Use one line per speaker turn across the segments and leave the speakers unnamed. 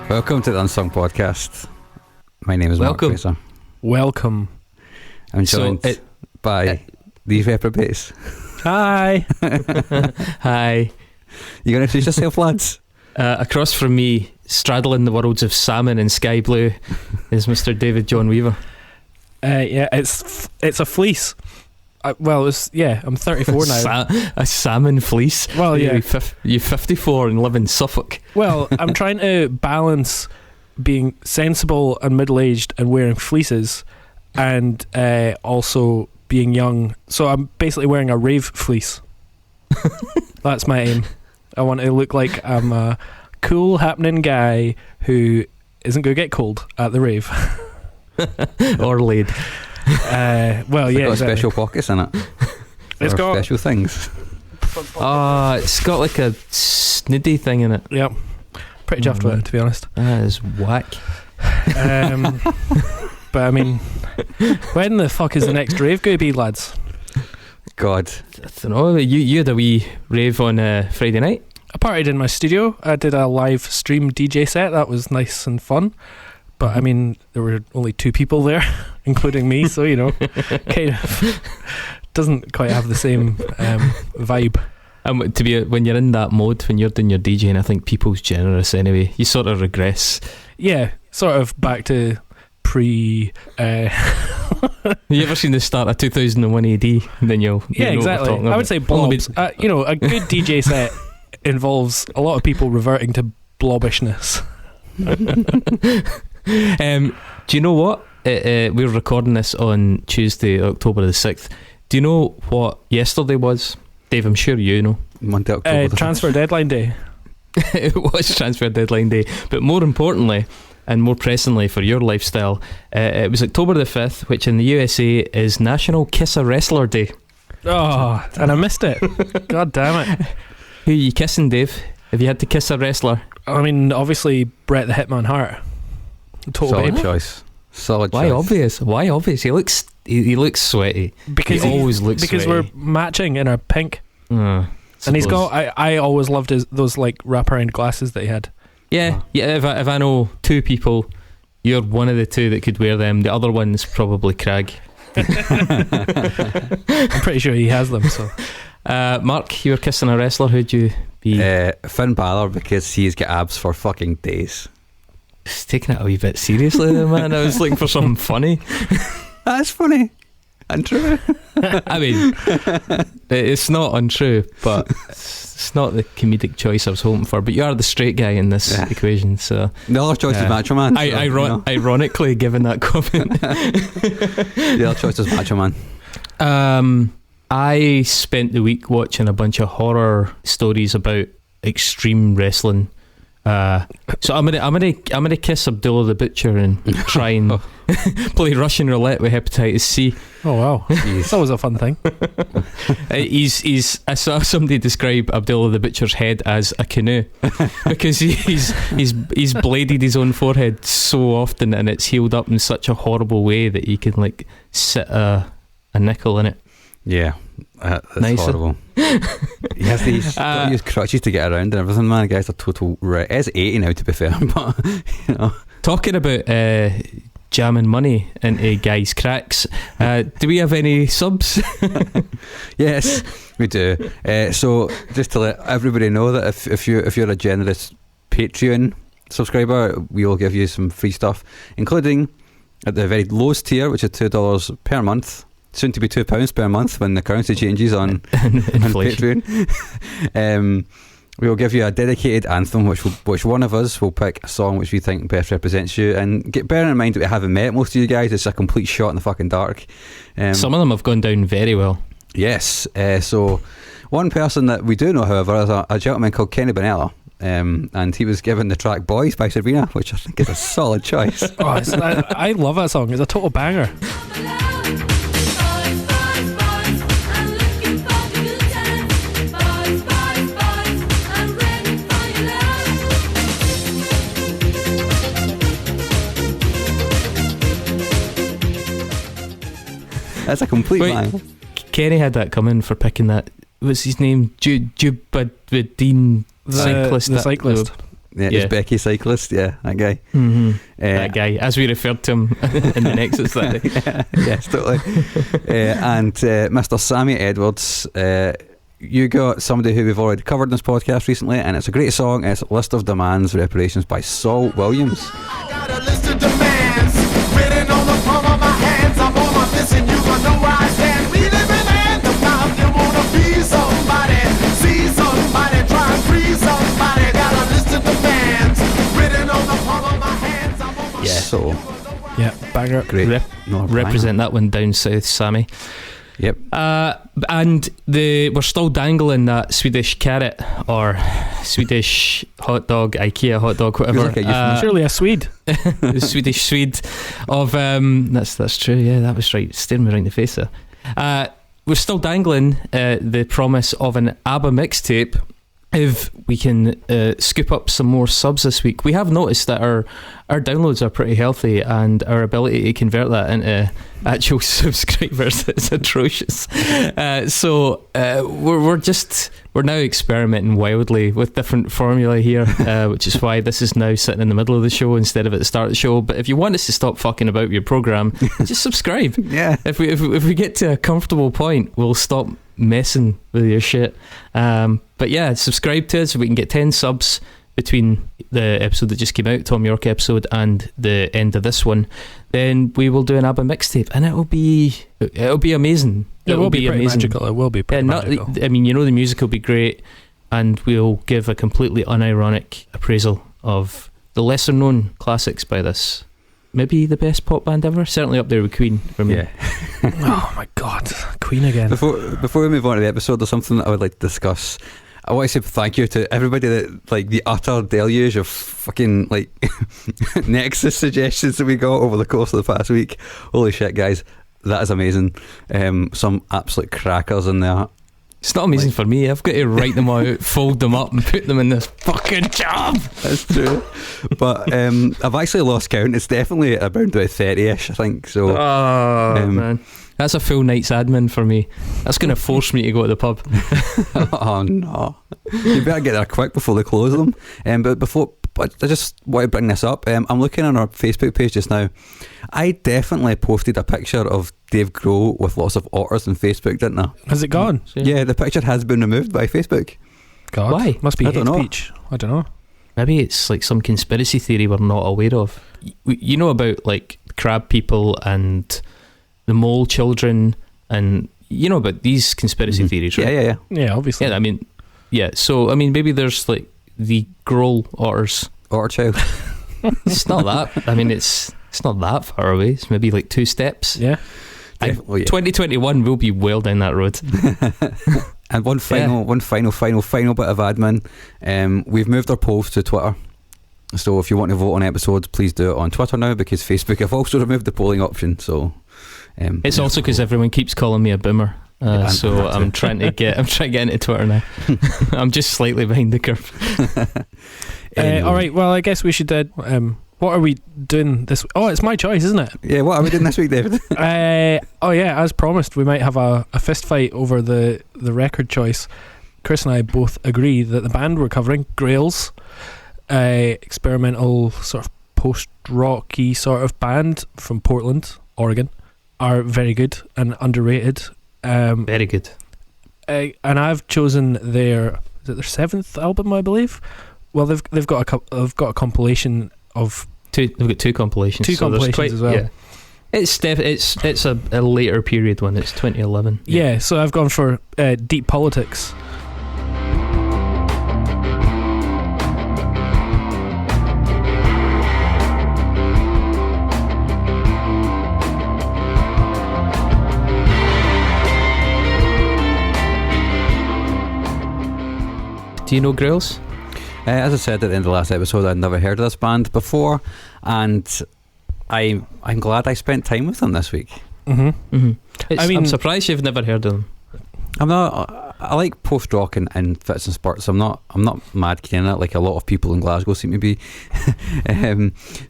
Welcome to the Unsung Podcast. My name is Mark Fraser.
Welcome.
I'm joined by these reprobates.
Hi.
Hi.
You going to introduce yourself, lads?
Across from me, straddling the worlds of salmon and sky blue, is Mr. David John Weaver.
Yeah, it's a fleece. I'm 34 now.
A salmon fleece?
Well, yeah.
You're 54 and live in Suffolk.
Well, I'm trying to balance being sensible and middle-aged and wearing fleeces and also being young. So I'm basically wearing a rave fleece. That's my aim. I want to look like I'm a cool, happening guy who isn't going to get cold at the rave.
Or laid.
Well, yeah,
got special pockets in it.
It's got
special things.
It's got like a sniddy thing in it.
Yep. Pretty chuffed with it, to be honest.
That is whack.
But I mean, when the fuck is the next rave going to be, lads?
God,
I don't know. You had a wee rave on Friday night.
I partied in my studio. I did a live stream DJ set. That was nice and fun. But I mean, there were only 2 people there, including me. So, you know, kind of doesn't quite have the same vibe.
To be when you're in that mode, when you're doing your DJing, I think people's generous anyway. You sort of regress.
Yeah, sort of back to pre.
Have you ever seen the start of 2001 AD? Then you'll
yeah,
know
exactly.
what we're
I would say blobs. A good DJ set involves a lot of people reverting to blobbishness.
Do you know what? We're recording this on Tuesday, October the 6th. Do you know what yesterday was? Dave, I'm sure you know.
Monday, October
transfer deadline day.
It was transfer deadline day. But more importantly, and more pressingly for your lifestyle, it was October the 5th, which in the USA is National Kiss a Wrestler Day.
Oh, and I missed it. God damn it.
Who are you kissing, Dave? Have you had to kiss a wrestler?
I mean, obviously, Bret the Hitman Hart. Total
Solid
babe.
choice. Solid
Why
choice.
Why obvious? He looks sweaty.
Because
he always looks
because
sweaty.
We're matching in our pink.
And
he's got. I always loved those like wraparound glasses that he had.
Yeah. If I know 2 people, you're one of the 2 that could wear them. The other one's probably Craig.
I'm pretty sure he has them. So,
Mark, you were kissing a wrestler. Who'd you be?
Finn Balor, because he's got abs for fucking days.
It's taking it a wee bit seriously there, man. I was looking for something funny.
That's funny. Untrue.
I mean, it's not untrue, but it's not the comedic choice I was hoping for. But you are the straight guy in this equation, so
the other choice is Macho Man.
Ironically, given that comment,
the other choice is Macho Man.
I spent the week watching a bunch of horror stories about extreme wrestling. So I'm gonna kiss Abdullah the Butcher and try and play Russian roulette with hepatitis C.
Oh wow, that's always a fun thing.
I saw somebody describe Abdullah the Butcher's head as a canoe because he's bladed his own forehead so often and it's healed up in such a horrible way that you can like sit a nickel in it.
Yeah, that's
nice.
Horrible. He has to use crutches to get around and everything, man. The guy's a total wreck. It's 80 now, to be fair, but you know.
Talking about jamming money into guys' cracks, do we have any subs?
Yes, we do. So just to let everybody know that if you're a generous Patreon subscriber, we will give you some free stuff, including at the very lowest tier, which is $2 per month. Soon to be £2 per month when the currency changes on Patreon. We will give you a dedicated anthem, which one of us will pick a song which we think best represents you. And bearing in mind that we haven't met most of you guys, it's a complete shot in the fucking dark.
Some of them have gone down very well.
Yes. So one person that we do know, however, is a gentleman called Kenny Bonella. And he was given the track Boys by Sabrina, which I think is a solid choice.
I love that song. It's a total banger.
That's a complete line.
Kenny had that coming for picking that. What's his name? Jubaddin cyclist.
The cyclist.
Yeah, it's Becky Cyclist. Yeah, that guy.
Mm-hmm. That guy, as we referred to him in the Nexus that day.
Yes, totally. And Mr. Sammy Edwards. You got somebody who we've already covered in this podcast recently, and it's a great song. It's List of Demands, Reparations by Saul Williams.
I got a list of demands written on the palm of my hands. I'm on my list and you gonna know where I stand. We live in hand of mouth. You wanna be somebody, see somebody, try and free somebody. Got a list of demands written on the palm of my hands. I'm on my
So
yeah, banger.
great.
Represent that one down south, Sammy.
Yep.
And we're still dangling that Swedish carrot or Swedish hot dog, IKEA hot dog, whatever.
Surely a Swede.
The Swedish Swede of that's true. Yeah, that was right. Staring me right in the face there. We're still dangling the promise of an ABBA mixtape. If we can scoop up some more subs this week. We have noticed that our downloads are pretty healthy, and our ability to convert that into actual subscribers is atrocious. So we're now experimenting wildly with different formula here, which is why this is now sitting in the middle of the show instead of at the start of the show. But if you want us to stop fucking about your program, just subscribe.
Yeah.
If we get to a comfortable point, we'll stop messing with your shit. But yeah, subscribe to us so we can get 10 subs between the episode that just came out, Tom York episode, and the end of this one. Then we will do an ABBA mixtape, and it'll be amazing.
It will be pretty amazing. Magical. It will be pretty magical.
I mean, the music will be great, and we'll give a completely unironic appraisal of the lesser known classics by this. Maybe the best pop band ever. Certainly up there with Queen for me.
Yeah.
Oh my God, Queen again.
Before we move on to the episode, there's something that I would like to discuss. I want to say thank you to everybody that, like, the utter deluge of fucking, like, Nexus suggestions that we got over the course of the past week. Holy shit, guys, that is amazing. Some absolute crackers in there.
It's not amazing for me. I've got to write them out, fold them up, and put them in this fucking job.
That's true. But I've actually lost count. It's definitely around about 30-ish, I think. So,
man, that's a full night's admin for me. That's going to force me to go to the pub.
Oh no! You better get there quick before they close them. But I just want to bring this up. I'm looking on our Facebook page just now. I definitely posted a picture of Dave Grohl with lots of otters on Facebook, didn't I?
Has it gone?
Yeah, the picture has been removed by Facebook.
God,
why?
Must be
I don't
hate
know.
speech. I don't know.
Maybe it's like some conspiracy theory we're not aware of. You know about, like, crab people and the mole children, and you know about these conspiracy theories, right?
Yeah, obviously.
Yeah, I mean, yeah. So I mean, maybe there's like the Grohl otters.
Otter child.
It's not that. I mean, it's not that far away. It's maybe like 2 steps.
Yeah.
2021 will be well down that road.
And one final bit of admin. We've moved our polls to Twitter. So if you want to vote on episodes, please do it on Twitter now, because Facebook have also removed the polling option. So
it's also because everyone keeps calling me a boomer. So I'm trying to get into Twitter now. I'm just slightly behind the curve.
Anyway.
All right. Well, I guess we should. What are we doing this? Oh, it's my choice, isn't it?
Yeah. What are we doing this week, David?
Oh yeah, as promised, we might have a fist fight over the record choice. Chris and I both agree that the band we're covering, Grails, experimental sort of post-rocky sort of band from Portland, Oregon, are very good and underrated.
Very good.
And I've chosen their 7th album, I believe. Well, they've got a compilation of
they've got 2 compilations.
2 compilations as well. Yeah.
It's a later period one. It's 2011.
Yeah, so I've gone for Deep Politics.
Do you know Grails?
As I said at the end of the last episode, I'd never heard of this band before, and I'm glad I spent time with them this week.
I'm surprised you've never heard of them.
I like post rock and fits and spurts. I'm not mad keen on it like a lot of people in Glasgow seem to be.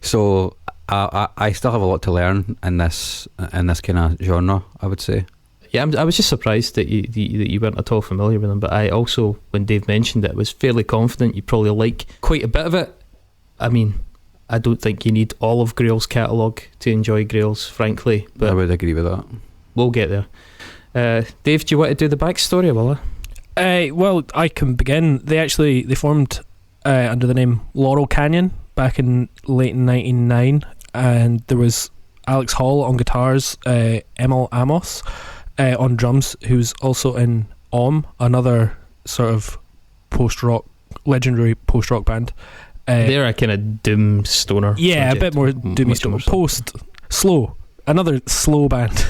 So I still have a lot to learn in this kind of genre, I would say.
Yeah, I was just surprised that you weren't at all familiar with them. But I also, when Dave mentioned it, was fairly confident you probably like quite a bit of it. I mean, I don't think you need all of Grails' catalogue to enjoy Grails, frankly. But
I would agree with that.
we'll get there. Dave, do you want to do the backstory, Willa?
Well, I can begin. They formed under the name Laurel Canyon back in late 1999, and there was Alex Hall on guitars, Emil Amos on drums, who's also in another sort of legendary post-rock band.
They're a kind of doom stoner.
Yeah,
project.
a bit more doomy stoner. Slow. Another slow band.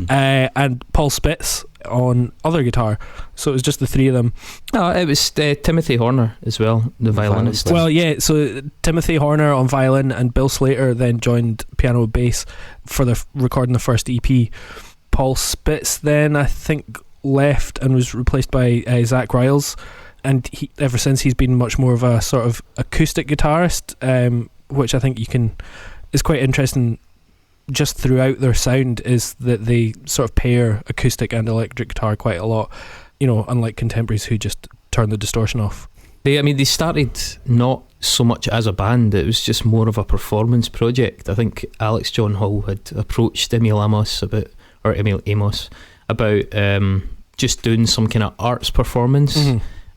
And Paul Spitz on other guitar. So it was just the three of them.
No, it was Timothy Horner as well, the violinist.
Well, yeah, so Timothy Horner on violin and Bill Slater then joined piano and bass for recording the first EP. Paul Spitz then, I think, left and was replaced by Zach Grails, and ever since he's been much more of a sort of acoustic guitarist, which I think is quite interesting. Just throughout their sound is that they sort of pair acoustic and electric guitar quite a lot, unlike contemporaries who just turn the distortion off.
They started not so much as a band, it was just more of a performance project. I think Alex John Hall had approached Emil Amos about just doing some kind of arts performance,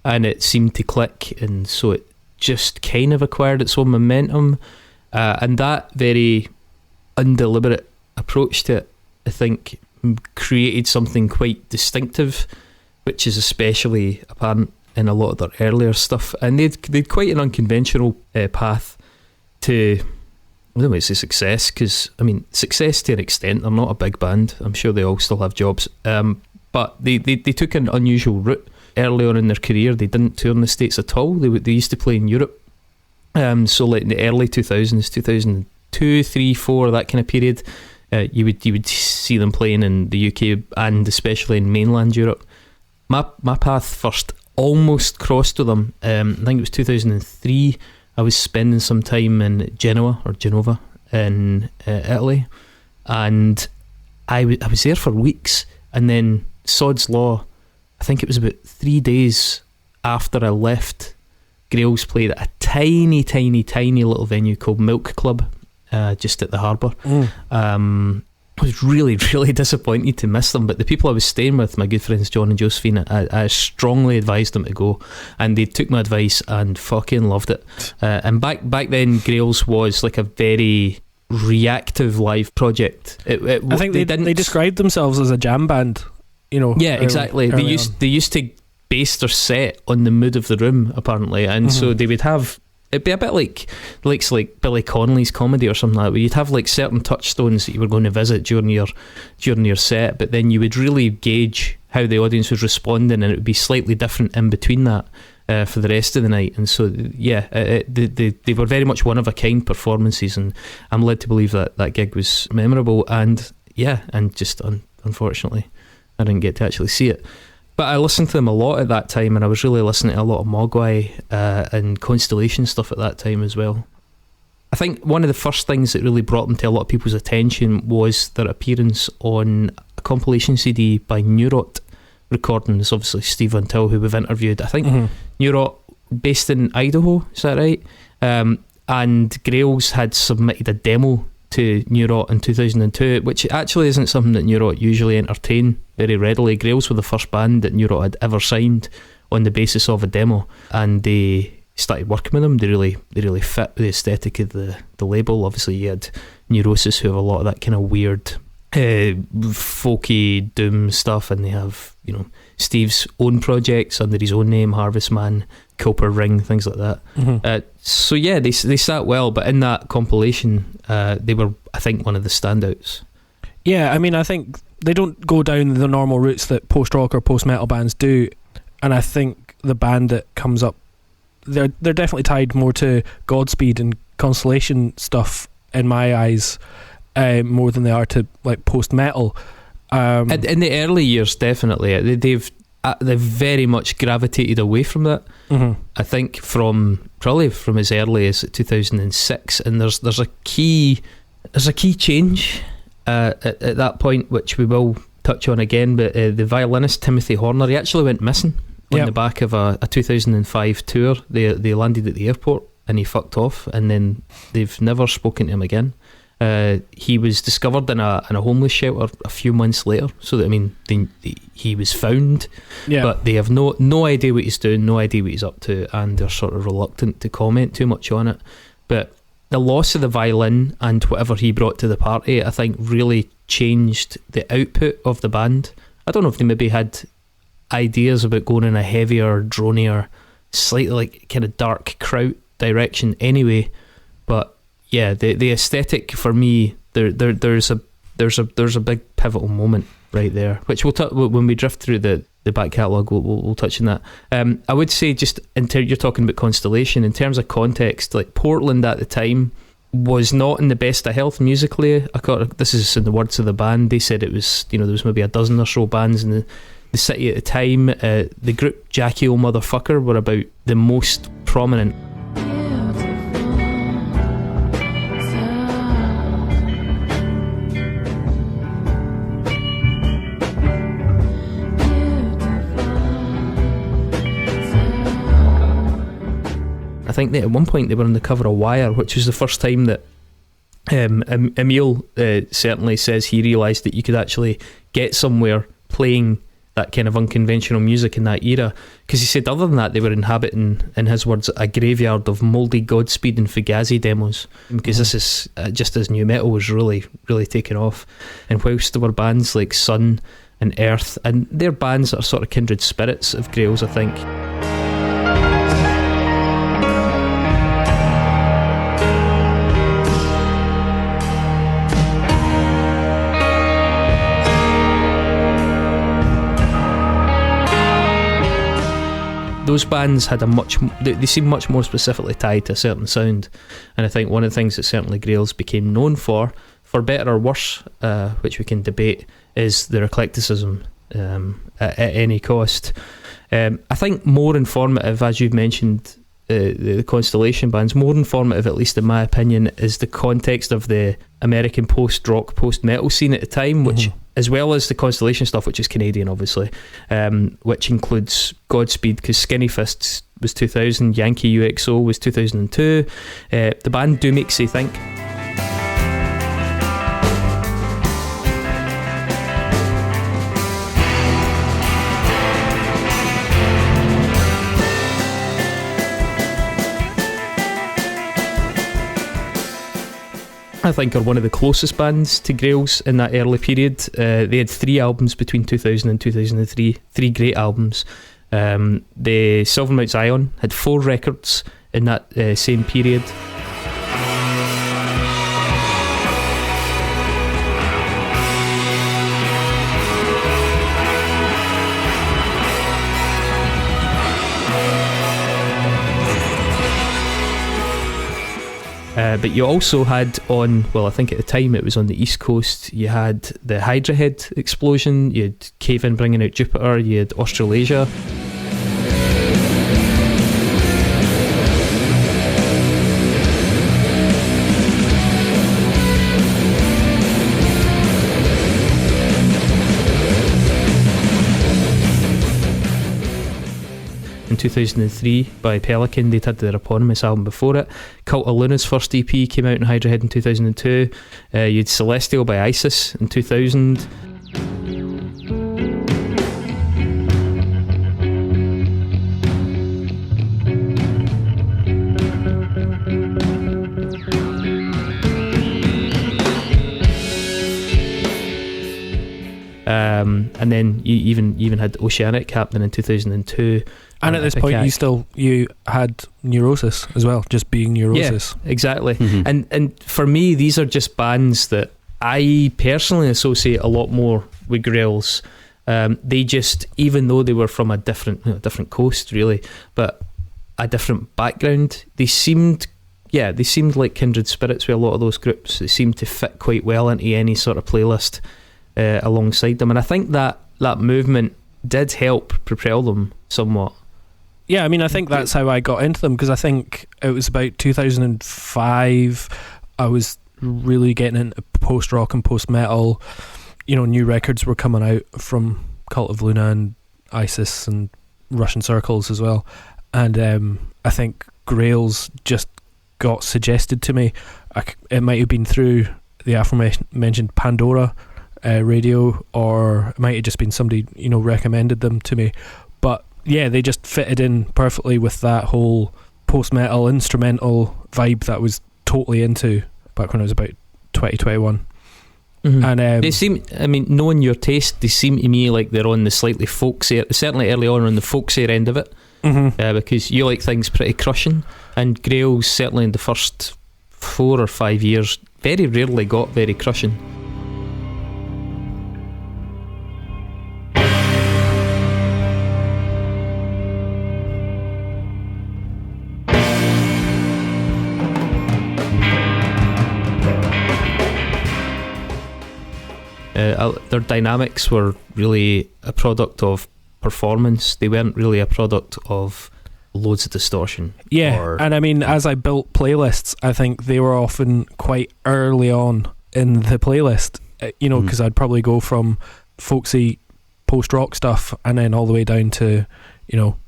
and it seemed to click, and so it just kind of acquired its own momentum, and that very undeliberate approach to it, I think, created something quite distinctive, which is especially apparent in a lot of their earlier stuff. And they'd quite an unconventional path to, I don't want to say success, because I mean success to an extent. They're not a big band, I'm sure they all still have jobs, but they took an unusual route early on in their career. They didn't tour in the States at all. They used to play in Europe, so like in the early 2000s, 2002, 3, 4, that kind of period, you would see them playing in the UK and especially in mainland Europe. My path first almost crossed with them. I think it was 2003. I was spending some time in Genova in Italy, and I was there for weeks, and then Sod's Law, I think it was about 3 days after I left, Grails played at a tiny little venue called Milk Club, just at the harbour. I was really disappointed to miss them, but the people I was staying with, my good friends John and Josephine, I strongly advised them to go, and they took my advice and fucking loved it. And back then, Grails was like a very reactive live project. I
think they described themselves as a jam band.
Yeah, exactly. They used to base their set on the mood of the room, apparently, and so they would have. It'd be a bit like Billy Connolly's comedy or something like that, where you'd have like certain touchstones that you were going to visit during your set, but then you would really gauge how the audience was responding, and it would be slightly different in between that for the rest of the night. And so they were very much one of a kind performances, and I'm led to believe that gig was memorable. And just unfortunately I didn't get to actually see it. But I listened to them a lot at that time, and I was really listening to a lot of Mogwai and Constellation stuff at that time as well. I think one of the first things that really brought them to a lot of people's attention was their appearance on a compilation CD by Neurot Recordings, obviously Steve Van Til, who we've interviewed. I think Neurot, based in Idaho, is that right? And Grails had submitted a demo to Neurot in 2002, which actually isn't something that Neurot usually entertain very readily. Grails were the first band that Neurot had ever signed on the basis of a demo, and they started working with them. They really fit the aesthetic of the label. Obviously you had Neurosis, who have a lot of that kind of weird folky doom stuff, and they have Steve's own projects under his own name, Harvest Man, Copper Ring, things like that. So yeah, they sat well, but in that compilation they were, I think, one of the standouts.
Yeah, I mean, I think they don't go down the normal routes that post-rock or post-metal bands do, and I think the band that comes up, they're definitely tied more to Godspeed and Constellation stuff in my eyes, more than they are to like post-metal.
In the early years, definitely they've very much gravitated away from that. I think probably from as early as 2006, and there's a key change at that point, which we will touch on again. But the violinist Timothy Horner, he actually went missing on the back of a 2005 tour. They landed at the airport and he fucked off, and then they've never spoken to him again. He was discovered in a homeless shelter a few months later. So that, I mean, he was found, but they have no idea what he's doing, no idea what he's up to, and they're sort of reluctant to comment too much on it. But the loss of the violin and whatever he brought to the party, I think, really changed the output of the band. I don't know if they maybe had ideas about going in a heavier, dronier, slightly like kind of dark kraut direction anyway, but yeah, the aesthetic for me, there's a big pivotal moment right there, which when we drift through the back catalogue, we'll touch on that. I would say, just you're talking about Constellation, in terms of context, like Portland at the time was not in the best of health musically. This is in the words of the band. They said it was, there was maybe a dozen or so bands in the city at the time. The group Jackie O Motherfucker were about the most prominent. I think that at one point they were on the cover of Wire, which was the first time that Emil certainly says he realised that you could actually get somewhere playing that kind of unconventional music in that era, because he said other than that they were inhabiting, in his words, a graveyard of mouldy Godspeed and Fugazi demos, because this is just as new metal was really taking off. And whilst there were bands like Sun and Earth, and they're bands that are sort of kindred spirits of Grails, I think. Those bands had they seem much more specifically tied to a certain sound, and I think one of the things that certainly Grails became known for better or worse, which we can debate, is their eclecticism at any cost. I think more informative, as you've mentioned, the Constellation bands, more informative, at least in my opinion, is the context of the American post-rock, post-metal scene at the time, which, as well as the Constellation stuff, which is Canadian obviously, which includes Godspeed, because Skinny Fists was 2000, Yankee UXO was 2002, the band Do Makes You Think. I think are one of the closest bands to Grails in that early period. They had 3 albums between 2000 and 2003, 3 great albums. The Silver Mount Zion had 4 records in that same period. But you also had I think at the time it was on the East Coast, you had the Hydra Head explosion, you had Cave In bringing out Jupiter, you had Australasia. In 2003 by Pelican, they'd had their eponymous album before it. Cult of Luna's first EP came out in Hydra Head in 2002. You had Celestial by Isis in 2000. And then you even had Oceanic happening in 2002.
And at this point you had Neurosis as well, just being Neurosis.
Yeah, exactly. And for me, these are just bands that I personally associate a lot more with Grails. They just, even though they were from a different coast really, but a different background, they seemed like kindred spirits with a lot of those groups. They seemed to fit quite well into any sort of playlist alongside them, and I think that movement did help propel them somewhat.
Yeah, I mean, I think that's how I got into them, because I think it was about 2005 I was really getting into post-rock and post-metal. New records were coming out from Cult of Luna and Isis and Russian Circles as well, and I think Grails just got suggested to me. It might have been through the aforementioned Pandora radio, or it might have just been somebody, recommended them to me. But yeah, they just fitted in perfectly with that whole post-metal instrumental vibe that I was totally into back when I was about 2021. And
they seem, knowing your taste, they seem to me like they're on the slightly folksier, certainly early on the folksier end of it, because you like things pretty crushing, and Grails, certainly in the first 4 or 5 years, very rarely got very crushing. Their dynamics were really a product of performance. They weren't really a product of loads of distortion.
Yeah, and as I built playlists, I think they were often quite early on in the playlist, because I'd probably go from folksy post-rock stuff and then all the way down to,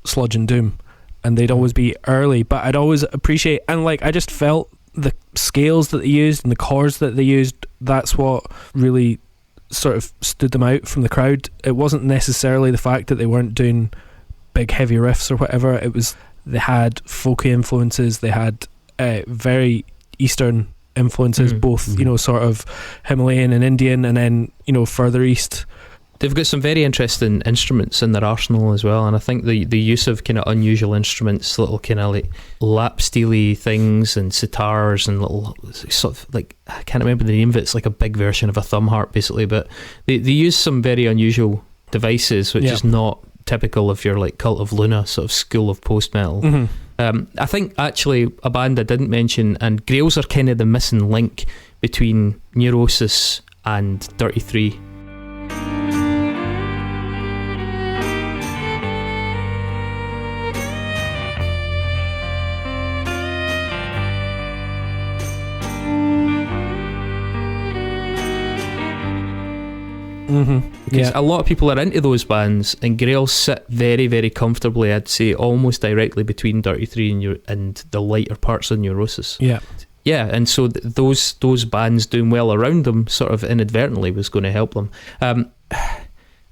sludge and doom, and they'd always be early, but I'd always appreciate, and I just felt the scales that they used and the chords that they used, that's what really sort of stood them out from the crowd. It wasn't necessarily the fact that they weren't doing big heavy riffs or whatever. It was, they had folky influences, they had very Eastern influences, both sort of Himalayan and Indian, and then further east.
They've got some very interesting instruments in their arsenal as well, and I think the use of kind of unusual instruments, little kind of like lap steely things and sitars and little sort of like, I can't remember the name of it, it's like a big version of a thumb harp basically, but they use some very unusual devices which is not typical of your like Cult of Luna sort of school of post metal. I think actually a band I didn't mention, and Grails are kind of the missing link between Neurosis and Dirty Three. Because a lot of people are into those bands, and Grails sit very, very comfortably, I'd say almost directly between Dirty Three and the lighter parts of Neurosis. And so those bands doing well around them sort of inadvertently was going to help them.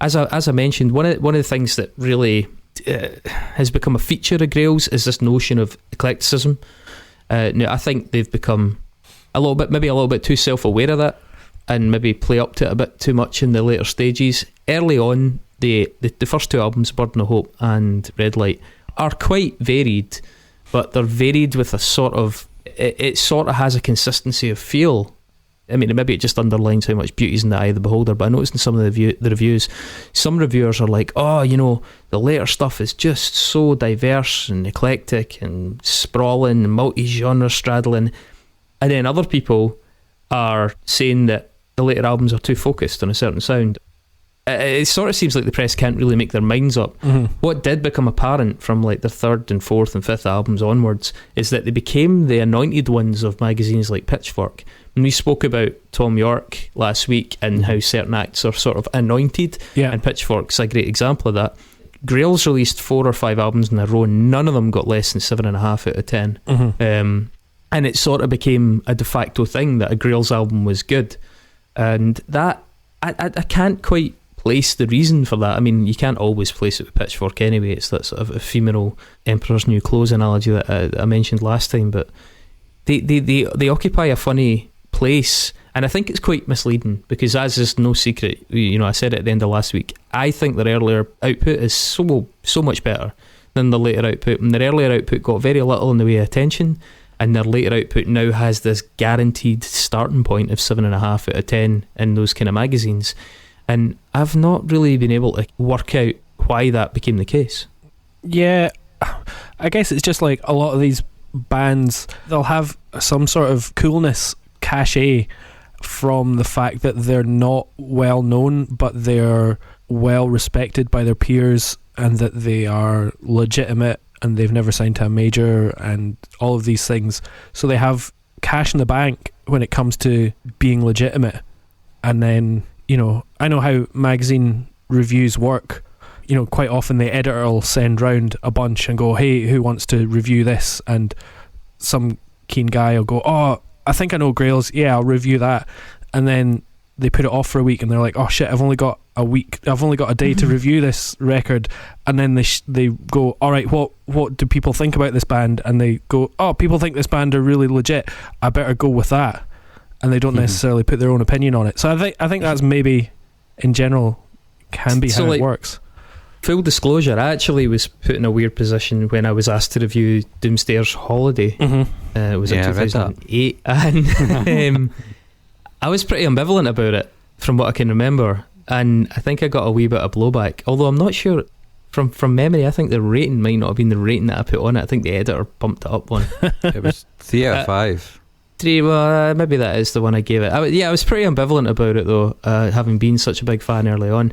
As I mentioned, one of the things that really has become a feature of Grails is this notion of eclecticism. Now I think they've become maybe a little bit too self-aware of that, and maybe play up to it a bit too much in the later stages. Early on, the first two albums, Burden of Hope and Red Light, are quite varied, but they're varied with a sort of, it sort of has a consistency of feel. Maybe it just underlines how much beauty's in the eye of the beholder, but I noticed in some of the reviews, some reviewers are like, the later stuff is just so diverse and eclectic and sprawling and multi-genre straddling, and then other people are saying that the later albums are too focused on a certain sound. It sort of seems like the press can't really make their minds up. What did become apparent from like their third and fourth and fifth albums onwards is that they became the anointed ones of magazines like Pitchfork. And we spoke about Tom York last week and how certain acts are sort of anointed, and Pitchfork's a great example of that. Grails released 4 or 5 albums in a row, and none of them got less than 7.5 out of 10. And it sort of became a de facto thing that a Grails album was good. And that I can't quite place the reason for that. You can't always place it with Pitchfork anyway. It's that sort of ephemeral Emperor's New Clothes analogy that I mentioned last time, but they occupy a funny place, and I think it's quite misleading, because as is no secret, I said it at the end of last week, I think their earlier output is so much better than the later output, and their earlier output got very little in the way of attention, and their later output now has this guaranteed starting point of 7.5 out of 10 in those kind of magazines, and I've not really been able to work out why that became the case.
Yeah, I guess it's just like a lot of these bands, they'll have some sort of coolness cachet from the fact that they're not well known, but they're well respected by their peers, and that they are legitimate, and they've never signed to a major, and all of these things. So they have cash in the bank when it comes to being legitimate. And then, I know how magazine reviews work. quite often the editor will send round a bunch and go, hey, who wants to review this? And some keen guy will go, oh, I think I know Grails, yeah, I'll review that. And then they put it off for a week and they're like, oh shit, I've only got a day to review this record. And then they go, alright, what do people think about this band? And they go, oh, people think this band are really legit, I better go with that. And they don't necessarily put their own opinion on it. So I think that's maybe in general can be how it works.
Full disclosure, I actually was put in a weird position when I was asked to review Doomsdayer's Holiday. It was in 2008, and I was pretty ambivalent about it from what I can remember, and I think I got a wee bit of blowback, although I'm not sure from memory. I think the rating might not have been the rating that I put on it. I think the editor bumped it up one.
It was 3 out of 5.
3, well, maybe that is the one I gave it. I was pretty ambivalent about it though, having been such a big fan early on.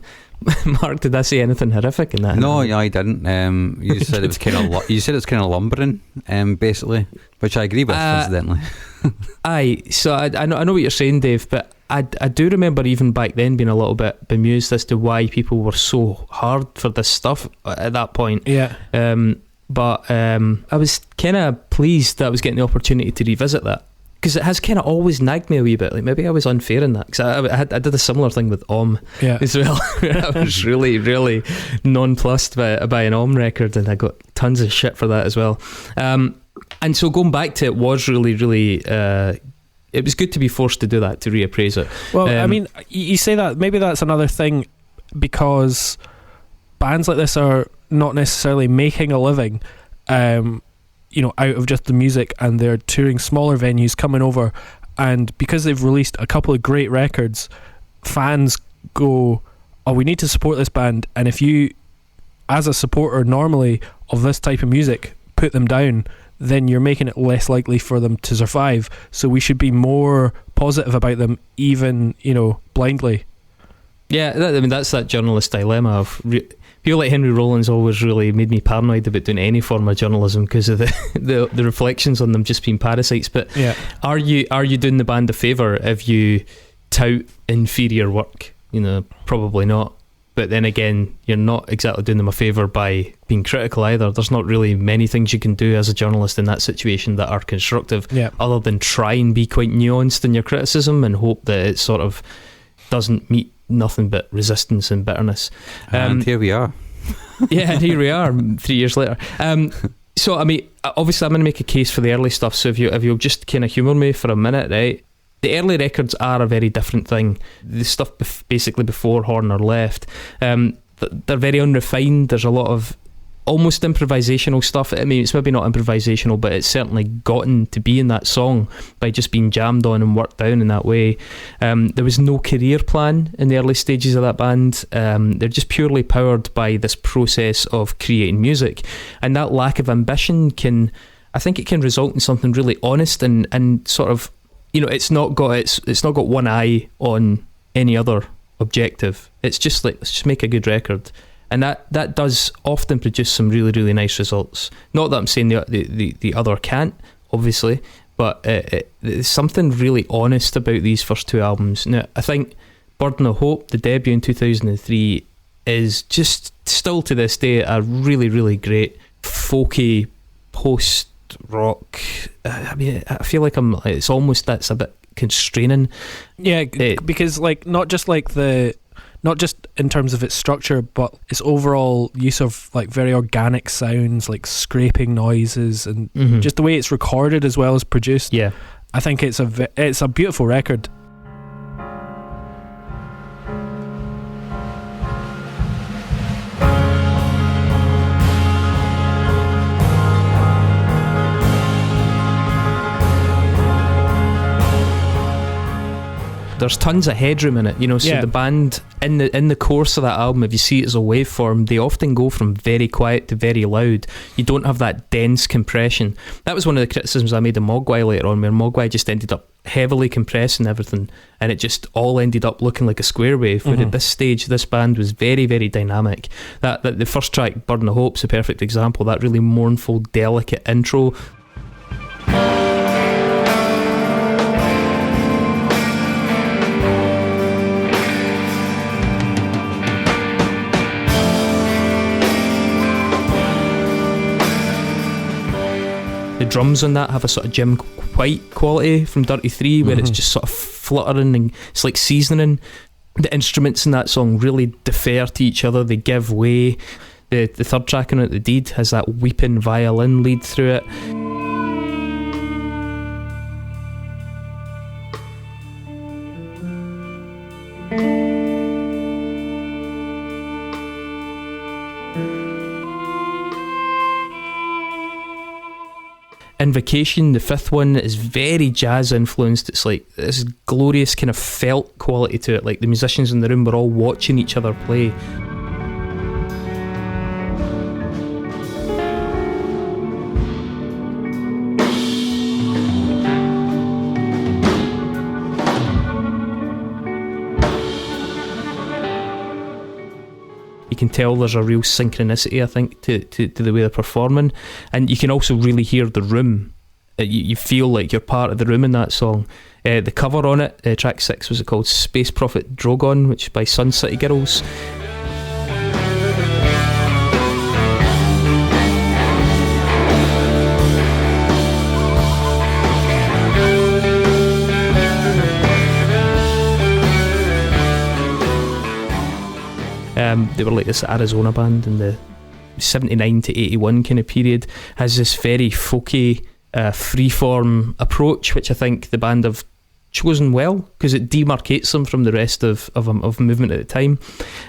Mark, did I say anything horrific in that?
No, I didn't. You said it was kind of lumbering, basically, which I agree with, incidentally.
Aye, so I know what you're saying, Dave, but I do remember even back then being a little bit bemused as to why people were so hard for this stuff at that point.
Yeah.
But I was kind of pleased that I was getting the opportunity to revisit that, because it has kind of always nagged me a wee bit. Like, maybe I was unfair in that, because I did a similar thing with as well, where I was really, really nonplussed by an record, and I got tons of shit for that as well. And so going back to it was really, really, it was good to be forced to do that, to reappraise it.
Well, I mean, you say that, maybe that's another thing, because bands like this are not necessarily making a living out of just the music, and they're touring smaller venues, coming over, and because they've released a couple of great records, fans go, oh, we need to support this band, and if you, as a supporter normally of this type of music, put them down, then you're making it less likely for them to survive. So we should be more positive about them, even blindly. Yeah,
that's that journalist dilemma of people like Henry Rollins always really made me paranoid about doing any form of journalism because of the reflections on them just being parasites. But
yeah,
are you doing the band a favour if you tout inferior work? Probably not. But then again, you're not exactly doing them a favour by being critical either. There's not really many things you can do as a journalist in that situation that are constructive, other than try and be quite nuanced in your criticism and hope that it sort of doesn't meet nothing but resistance and bitterness.
And here we are.
Yeah, and here we are 3 years later. So, I mean, obviously I'm going to make a case for the early stuff, so if you'll just kind of humour me for a minute, right? The early records are a very different thing. The stuff basically before Horner left, they're very unrefined. There's a lot of almost improvisational stuff. I mean, it's maybe not improvisational, but it's certainly gotten to be in that song by just being jammed on and worked down in that way. There was no career plan in the early stages of that band. They're just purely powered by this process of creating music, and that lack of ambition can result in something really honest and sort of, it's not got one eye on any other objective. It's just like, let's just make a good record. And that does often produce some really, really nice results. Not that I'm saying the other can't, obviously, but there's something really honest about these first two albums. Now, I think Burden of Hope, the debut in 2003, is just still to this day a really, really great folky post-rock. I mean, I feel like it's almost, that's a bit constraining.
Yeah, because not just in terms of its structure, but its overall use of very organic sounds, like scraping noises, and just the way it's recorded as well as produced.
Yeah,
I think it's a beautiful record.
There's tons of headroom in it, so the band in the course of that album, if you see it as a waveform, they often go from very quiet to very loud. You don't have that dense compression. That was one of the criticisms I made of Mogwai later on, where Mogwai just ended up heavily compressing everything, and it just all ended up looking like a square wave. Where at this stage, this band was very, very dynamic. That the first track, Burden of Hope's a perfect example. That really mournful, delicate intro. drums on that have a sort of Jim White quality from Dirty 3, where it's just sort of fluttering and it's like seasoning. The instruments in that song really defer to each other, they give way. The third track on it, The Deed, has that weeping violin lead through it. Invocation, the fifth one, is very jazz influenced. It's like this glorious kind of felt quality to it, like the musicians in the room were all watching each other play. You can tell there's a real synchronicity, I think, to the way they're performing, and you can also really hear the room. You feel like you're part of the room in that song. The cover on it, track 6, was called Space Prophet Drogon, which is by Sun City Girls. They were like this Arizona band in the 79 to 81 kind of period. Has this very folky, freeform approach, which I think the band have chosen well, because it demarcates them from the rest of movement at the time.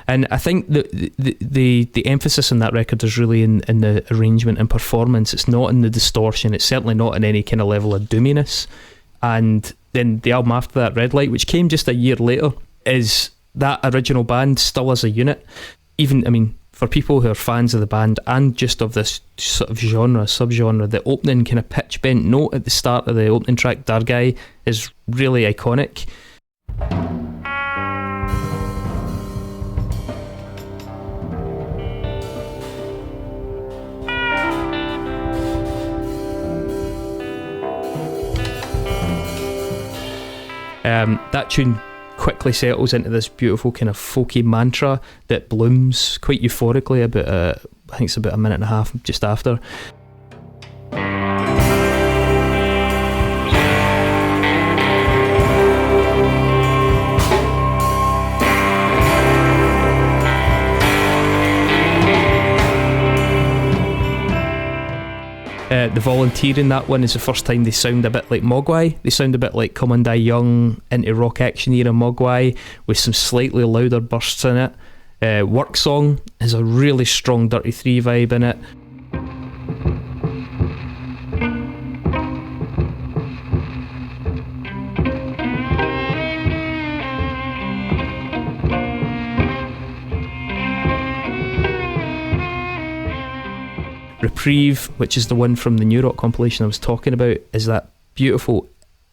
And I think the emphasis on that record is really in the arrangement and performance. It's not in the distortion. It's certainly not in any kind of level of doominess. And then the album after that, Red Light, which came just a year later, is that original band still as a unit. Even, I mean, for people who are fans of the band and just of this sort of subgenre, the opening kind of pitch bent note at the start of the opening track, Dargai, is really iconic. That tune quickly settles into this beautiful kind of folky mantra that blooms quite euphorically about I think it's about a minute and a half just after. The volunteer in that one is the first time they sound a bit like Mogwai. They sound a bit like Come and Die Young into rock action era Mogwai, with some slightly louder bursts in it. Work Song has a really strong Dirty 3 vibe in it. Reprieve, which is the one from the New Rock compilation I was talking about, is that beautiful,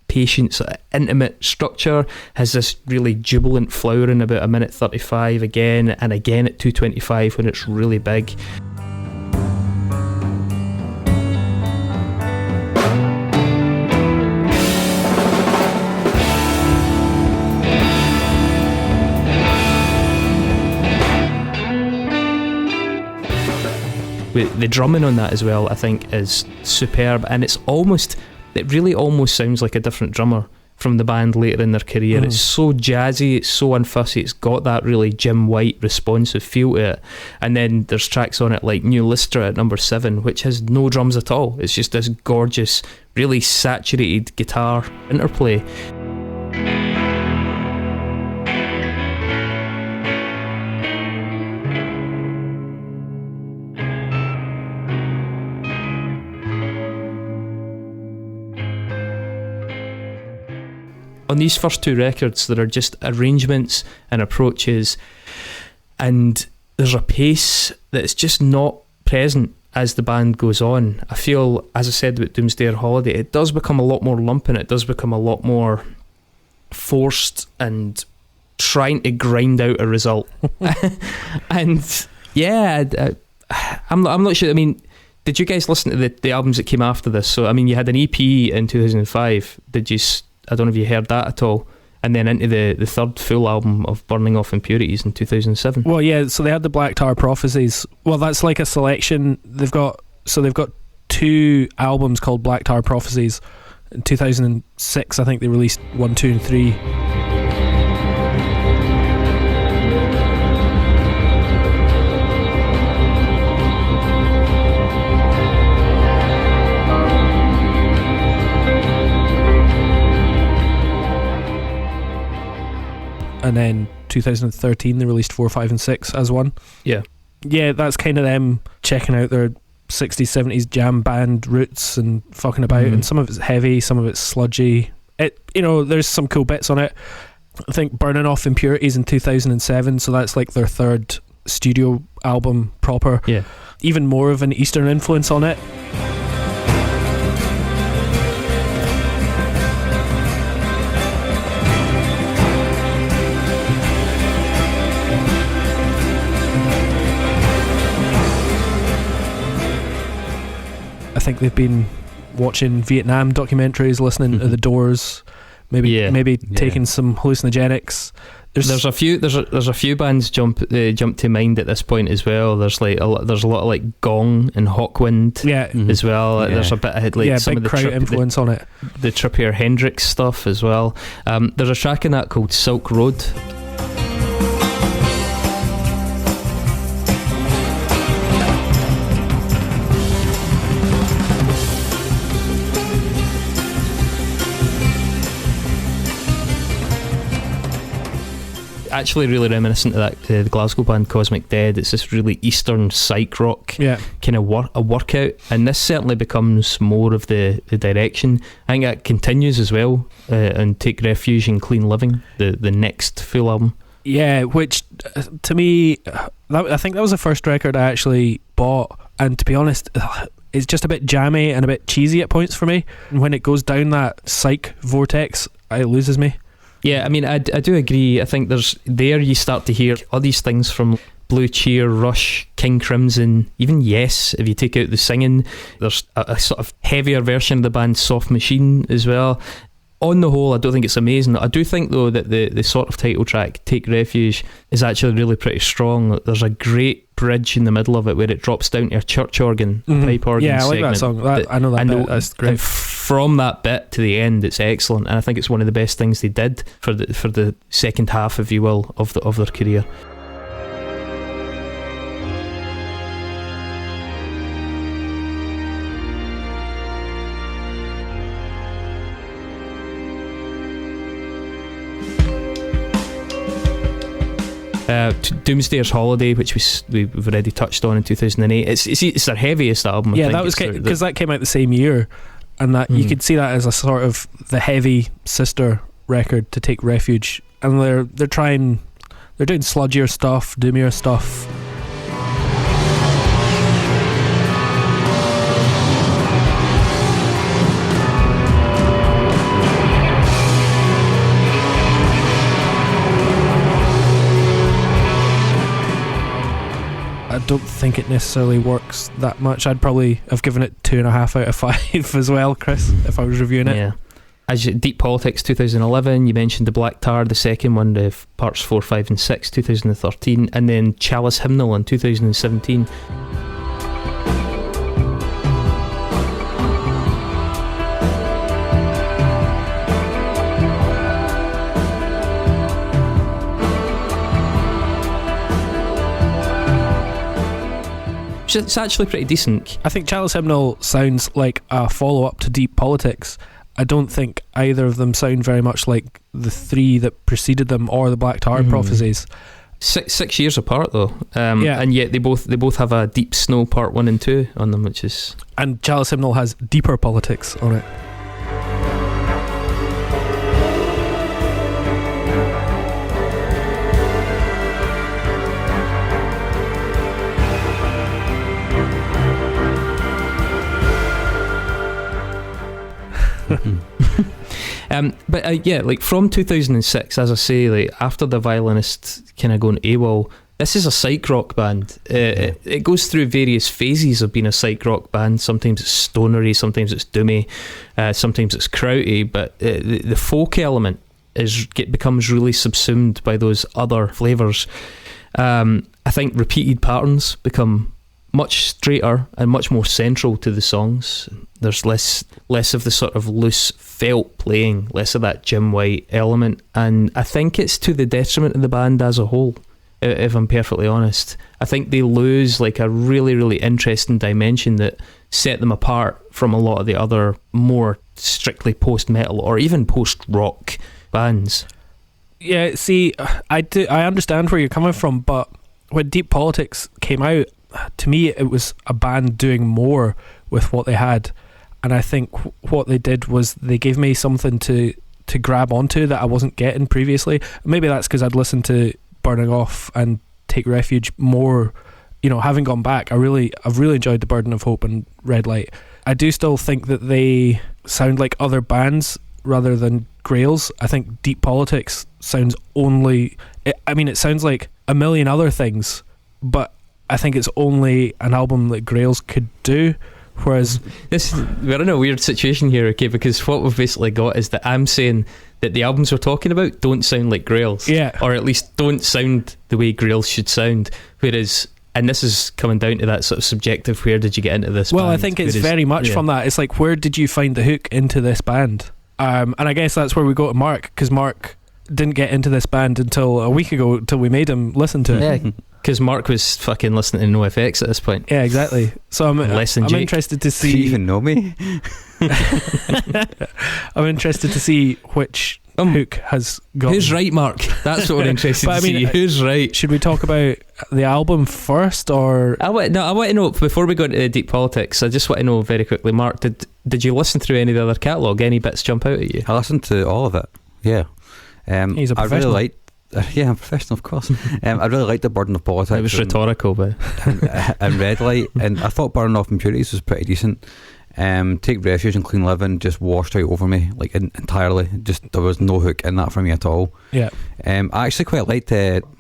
patient, sort of intimate structure. Has this really jubilant flowering about a minute 35 again and again at 2:25 when it's really big. The drumming on that as well, I think, is superb, and it really almost sounds like a different drummer from the band later in their career. It's so jazzy, it's so unfussy, it's got that really Jim White responsive feel to it. And then there's tracks on it like New Lystra at number 7, which has no drums at all. It's just this gorgeous, really saturated guitar interplay. On these first two records, there are just arrangements and approaches, and there's a pace that's just not present as the band goes on. I feel, as I said about Doomsday or Holiday, it does become a lot more lumping, it does become a lot more forced and trying to grind out a result. And yeah, I'm not sure. I mean, did you guys listen to the albums that came after this? So, I mean, you had an EP in 2005. I don't know if you heard that at all. And then into the third full album of Burning Off Impurities in 2007.
Well, yeah, so they had the Black Tower Prophecies. Well, that's like a selection. They've got 2 albums called Black Tar Prophecies. In 2006, I think they released 1, 2 and 3. And then 2013 they released 4, 5 and 6 as one.
Yeah,
that's kind of them checking out their 60s, 70s jam band roots and fucking about. And some of it's heavy, some of it's sludgy. There's some cool bits on it. I think Burning Off Impurities in 2007, so that's like their 3rd studio album proper.
Yeah,
even more of an Eastern influence on it. I think they've been watching Vietnam documentaries, listening to The Doors, maybe taking some hallucinogenics. There's a few bands jump to mind at this point as well. There's a lot of like Gong and Hawkwind as well. There's a bit of like some big
of the
crowd influence on it.
The Trippier Hendrix stuff as well. There's a track in that called Silk Road. Actually really reminiscent of that the Glasgow band Cosmic Dead. It's this really Eastern psych rock kind of a workout, and this certainly becomes more of the direction. I think that continues as well and Take Refuge in Clean Living, the next full album. Yeah,
which to me, I think that was the first record I actually bought, and to be honest, it's just a bit jammy and a bit cheesy at points for me. When it goes down that psych vortex, it loses me.
Yeah, I mean, I do agree. I think you start to hear all these things from Blue Cheer, Rush, King Crimson, even Yes, if you take out the singing. There's a sort of heavier version of the band Soft Machine as well. On the whole, I don't think it's amazing. I do think, though, that the sort of title track, Take Refuge, is actually really pretty strong. There's a great bridge in the middle of it where it drops down to a church organ, pipe organ
segment.
Yeah, I like
that song. I know that bit. That's great.
And from that bit to the end, it's excellent. And I think it's one of the best things they did for the second half, if you will, of their career. Doomsdayer's Holiday, which we've already touched on in 2008. It's their heaviest album. I think
that was because that came out the same year, and that you could see that as a sort of the heavy sister record to Take Refuge. And they're doing sludgier stuff, doomier stuff. I don't think it necessarily works that much. I'd probably have given it 2.5 out of 5 as well, Chris, if I was reviewing it. Yeah.
As Deep Politics 2011, you mentioned the Black Tar, the second one, the parts 4, 5 and 6 2013, and then Chalice Hymnal in 2017. It's actually pretty decent.
I think Chalice Hymnal sounds like a follow-up to Deep Politics. I don't think either of them sound very much like the 3 that preceded them or the Black Tar Prophecies.
6 years apart though, and yet they both have a Deep Snow Part 1 and 2 on them, which is...
And Chalice Hymnal has Deeper Politics on it.
Like from 2006, as I say, like after the violinist kind of going AWOL, this is a psych rock band. It goes through various phases of being a psych rock band. Sometimes it's stonery, sometimes it's doomy, sometimes it's krauty, but the folk element becomes really subsumed by those other flavours. I think repeated patterns become much straighter and much more central to the songs. There's less of the sort of loose felt playing, less of that Jim White element, and I think it's to the detriment of the band as a whole, if I'm perfectly honest. I think they lose like a really, really interesting dimension that set them apart from a lot of the other more strictly post-metal or even post-rock bands.
Yeah, see, I understand where you're coming from, but when Deep Politics came out, to me it was a band doing more with what they had, and I think what they did was they gave me something to grab onto that I wasn't getting previously. Maybe that's because I'd listened to Burning Off and Take Refuge more, having gone back. I've really enjoyed The Burden of Hope and Red Light. I do still think that they sound like other bands rather than Grails. I think Deep Politics sounds it sounds like a million other things, but I think it's only an album that Grails could do. Whereas
we're in a weird situation here, okay, because what we've basically got is that I'm saying that the albums we're talking about don't sound like Grails, or at least don't sound the way Grails should sound, whereas, and this is coming down to that sort of subjective, where did you get into this band?
I think it's very much from that. It's like, where did you find the hook into this band? And I guess that's where we go to Mark, because Mark didn't get into this band until a week ago, until we made him listen to it.
Yeah, because Mark was fucking listening to NoFX at this point.
Yeah, exactly. So I'm interested to see.
Do you even know me?
I'm interested to see which hook has got.
Who's right, Mark? That's what we're interested to see. Who's right?
Should we talk about the album first, or
I want to know, before we go into Deep Politics, I just want to know very quickly, Mark, did you listen through any of the other catalogue? Any bits jump out at you?
I listened to all of it. Yeah.
He's a professional.
I really liked. Yeah, I'm professional, of course. I really liked The Burden of Politics.
It was rhetorical, but
and Red Light, and I thought Burning Off Impurities was pretty decent. Take Refuge and Clean Living just washed out over me, like entirely. Just there was no hook in that for me at all.
Yeah.
I actually quite liked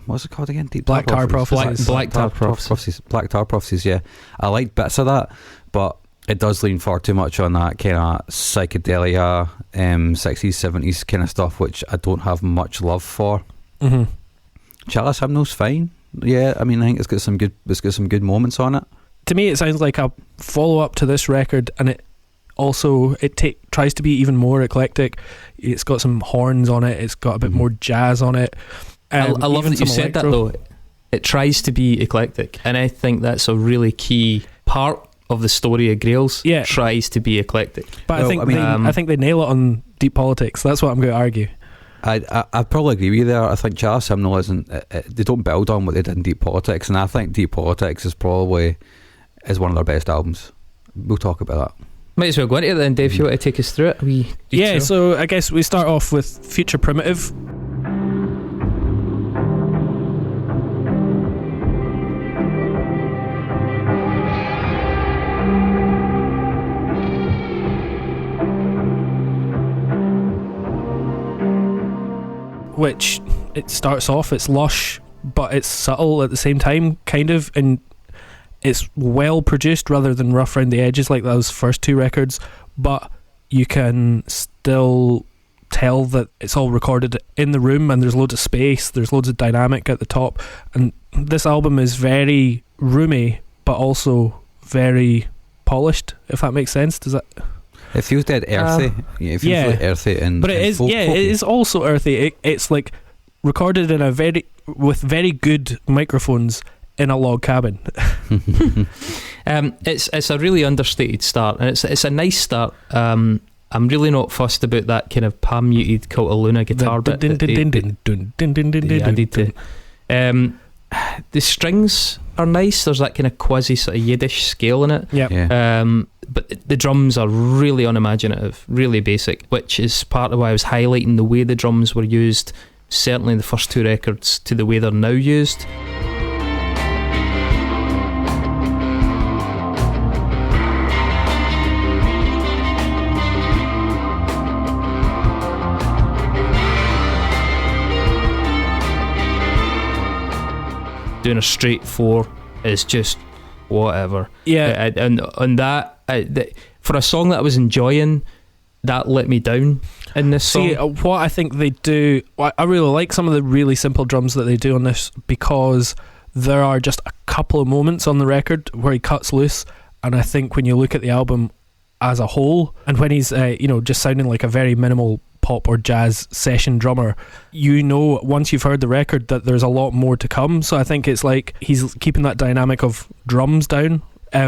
what's it called again?
Black Tar Prophecies.
Black Tar Prophecies.
Black Tar Prophecies. Yeah, I liked bits of that, but it does lean far too much on that kind of psychedelia, 60s, 70s kind of stuff, which I don't have much love for.
Mm-hmm.
Chalice Hymnal's fine. Yeah, I mean, I think it's got some good moments on it.
To me, it sounds like a follow-up to this record, and it also tries to be even more eclectic. It's got some horns on it. It's got a bit more jazz on it.
I love that you said that, though. It tries to be eclectic, and I think that's a really key part of the story of Grails.
Yeah,
tries to be eclectic.
But I think they nail it on Deep Politics. That's what I'm going to argue.
I'd probably agree with you there. I think Chalice Hymnal they don't build on what they did in Deep Politics, and I think Deep Politics is probably one of their best albums. We'll talk about that.
Might as well go into it then, Dave. You want to take us through it?
So I guess we start off with Future Primitive. Which, it starts off, it's lush, but it's subtle at the same time, kind of, and it's well produced rather than rough around the edges like those first two records, but you can still tell that it's all recorded in the room, and there's loads of space, there's loads of dynamic at the top, and this album is very roomy but also very polished, if that makes sense. Does that...
It feels dead earthy. It feels like earthy,
but it is. It is also earthy. It's like recorded in with very good microphones in a log cabin.
It's a really understated start, and it's a nice start. I'm really not fussed about that kind of palm muted Cult of Luna guitar bit. The strings are nice. There's that kind of quasi sort of Yiddish scale in it.
Yeah.
But the drums are really unimaginative, really basic, which is part of why I was highlighting the way the drums were used, certainly in the first two records, to the way they're now used. Doing a straight 4 is just whatever.
Yeah.
And on that, for a song that I was enjoying, that let me down in this song.
See, what I think they do, I really like some of the really simple drums that they do on this, because there are just a couple of moments on the record where he cuts loose, and I think when you look at the album as a whole, and when he's just sounding like a very minimal pop or jazz session drummer, once you've heard the record that there's a lot more to come. So I think it's like he's keeping that dynamic of drums down.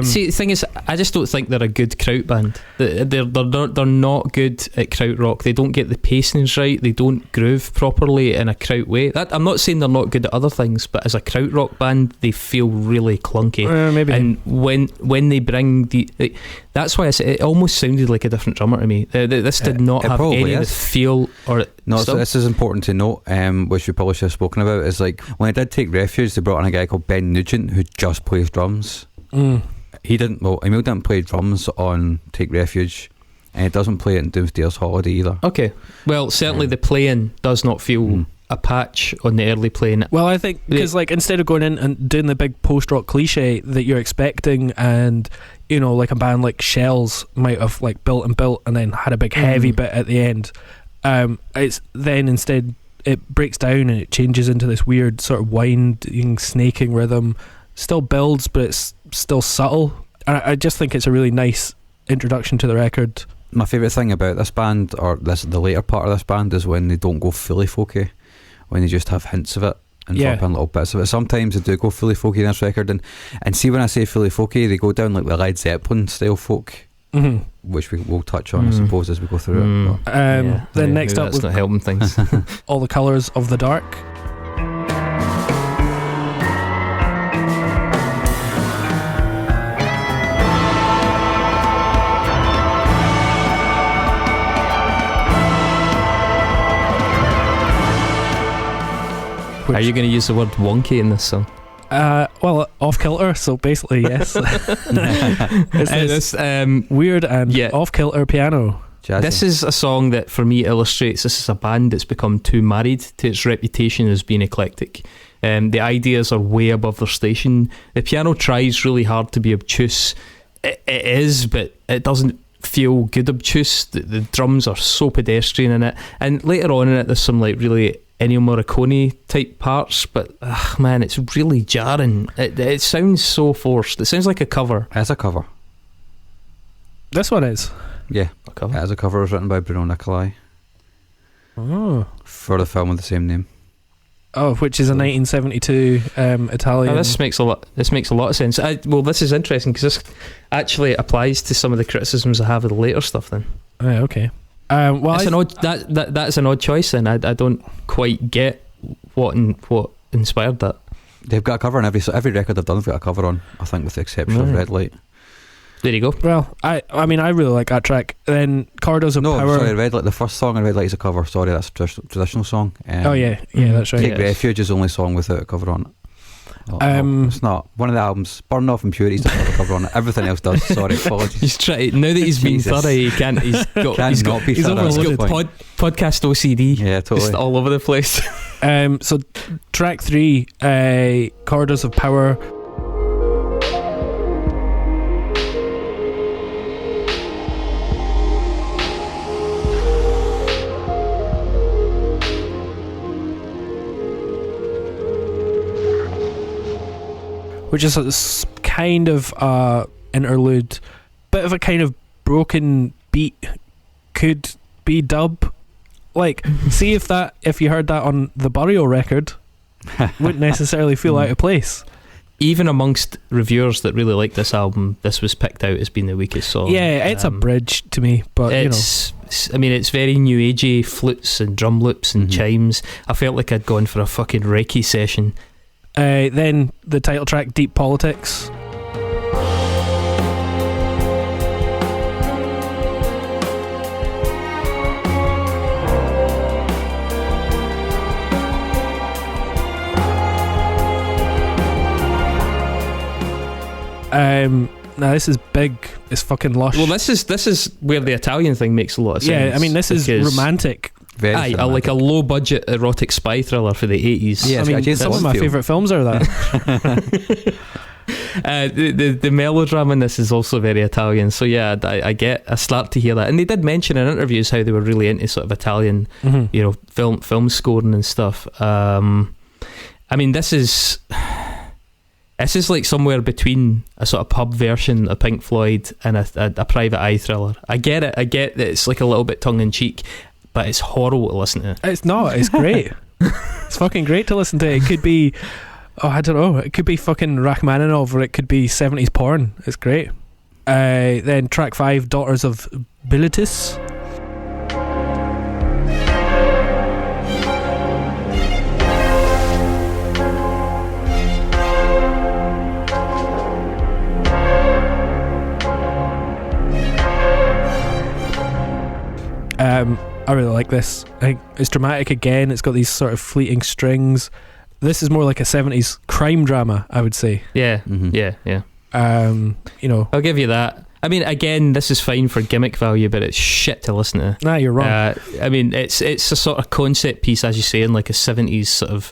See, the thing is, I just don't think they're a good kraut band. They're not good at krautrock. They don't get the pacings right. They don't groove properly in a kraut way. I'm not saying they're not good at other things, but as a krautrock band, they feel really clunky.
Maybe.
And when they bring that's why I say it almost sounded like a different drummer to me. This did not have any of the feel or.
No, so this is important to note, which we probably should have spoken about. Is like when I did Take Refuge, they brought in a guy called Ben Nugent who just plays drums. He didn't. Well, Emil didn't play drums on Take Refuge, and he doesn't play it in Doomsday's Holiday either.
Okay, well, certainly the playing does not feel a patch on the early playing.
Well, I think because instead of going in and doing the big post-rock cliche that you're expecting, and like a band like Shells might have like built and then had a big heavy bit at the end, it's then instead it breaks down and it changes into this weird sort of winding, snaking rhythm. Still builds, but it's still subtle. I just think it's a really nice introduction to the record.
My favourite thing about this band, or the later part of this band, is when they don't go fully folky, when they just have hints of it and drop in little bits of it. Sometimes they do go fully folky in this record, and see, when I say fully folky, they go down like the Led Zeppelin style folk, which we will touch on, I suppose, as we go through it.
Then next up,
that's not helping things.
All the Colours of the Dark.
Are you going to use the word wonky in this song?
Well, off kilter, so basically yes. It's this weird and off kilter piano.
Jazzy.
This is a song that for me illustrates this is a band that's become too married to its reputation as being eclectic. The ideas are way above their station. The piano tries really hard to be obtuse. It is, but it doesn't feel good obtuse. The drums are so pedestrian in it, and later on in it there's some like really Ennio Morricone type parts, but man, it's really jarring. It sounds so forced. It sounds like a cover.
It's a cover.
This one is?
Yeah,
a cover.
It is a cover. It was written by Bruno Nicolai for the film with the same name.
Oh, which is a 1972 Italian.
This makes a lot of sense. This is interesting because this actually applies to some of the criticisms I have of the later stuff. Then,
okay.
That's an odd choice. Then I don't quite get what inspired that.
They've got a cover on every record they've done. They've got a cover on, I think, with the exception of Red Light.
There you go.
Well, I really like that track. Then Corridors of Power.
Sorry, Red Light. The first song on Red Light is a cover. Sorry, that's a traditional song.
That's right.
Take Refuge is the only song without a cover on it. It's not one of the albums. Burn Off Impurities doesn't have a cover on it. Everything else does. Sorry, apologies.
He's trying now that he's been thorough. He can't. He's got podcast OCD.
Yeah, totally.
Just all over the place.
So track 3, Corridors of Power. Which is a kind of interlude, bit of a kind of broken beat, could be dub. Like, see if you heard that on the Burial record, wouldn't necessarily feel out of place.
Even amongst reviewers that really like this album, this was picked out as being the weakest song.
Yeah, it's a bridge to me, but
it's very new agey, flutes and drum loops and chimes. I felt like I'd gone for a fucking Reiki session.
Then the title track, Deep Politics. Now this is big. It's fucking lush.
Well, this is where the Italian thing makes a lot of sense.
Yeah, I mean, this is romantic.
Like a low budget erotic spy thriller for the 80s.
Yeah, I mean, some of my favourite films are that.
The melodrama in this is also very Italian, so yeah, I start to hear that. And they did mention in interviews how they were really into sort of Italian film scoring and stuff. I mean, this is This is like somewhere between a sort of pub version of Pink Floyd and a private eye thriller. I get that it's like a little bit tongue-in-cheek, but it's horrible to listen to.
It's not, it's great. It's fucking great to listen to. It could be, I don't know, it could be fucking Rachmaninoff, or it could be 70s porn. It's great. Then track 5, Daughters of Bilitis. I really like this. I think it's dramatic again. It's got these sort of fleeting strings. This is more like a 70s crime drama, I would say.
Yeah, yeah.
You know,
I'll give you that. I mean, again, this is fine for gimmick value, but it's shit to listen to.
Nah, you're wrong.
I mean, it's a sort of concept piece, as you say, in like a 70s sort of,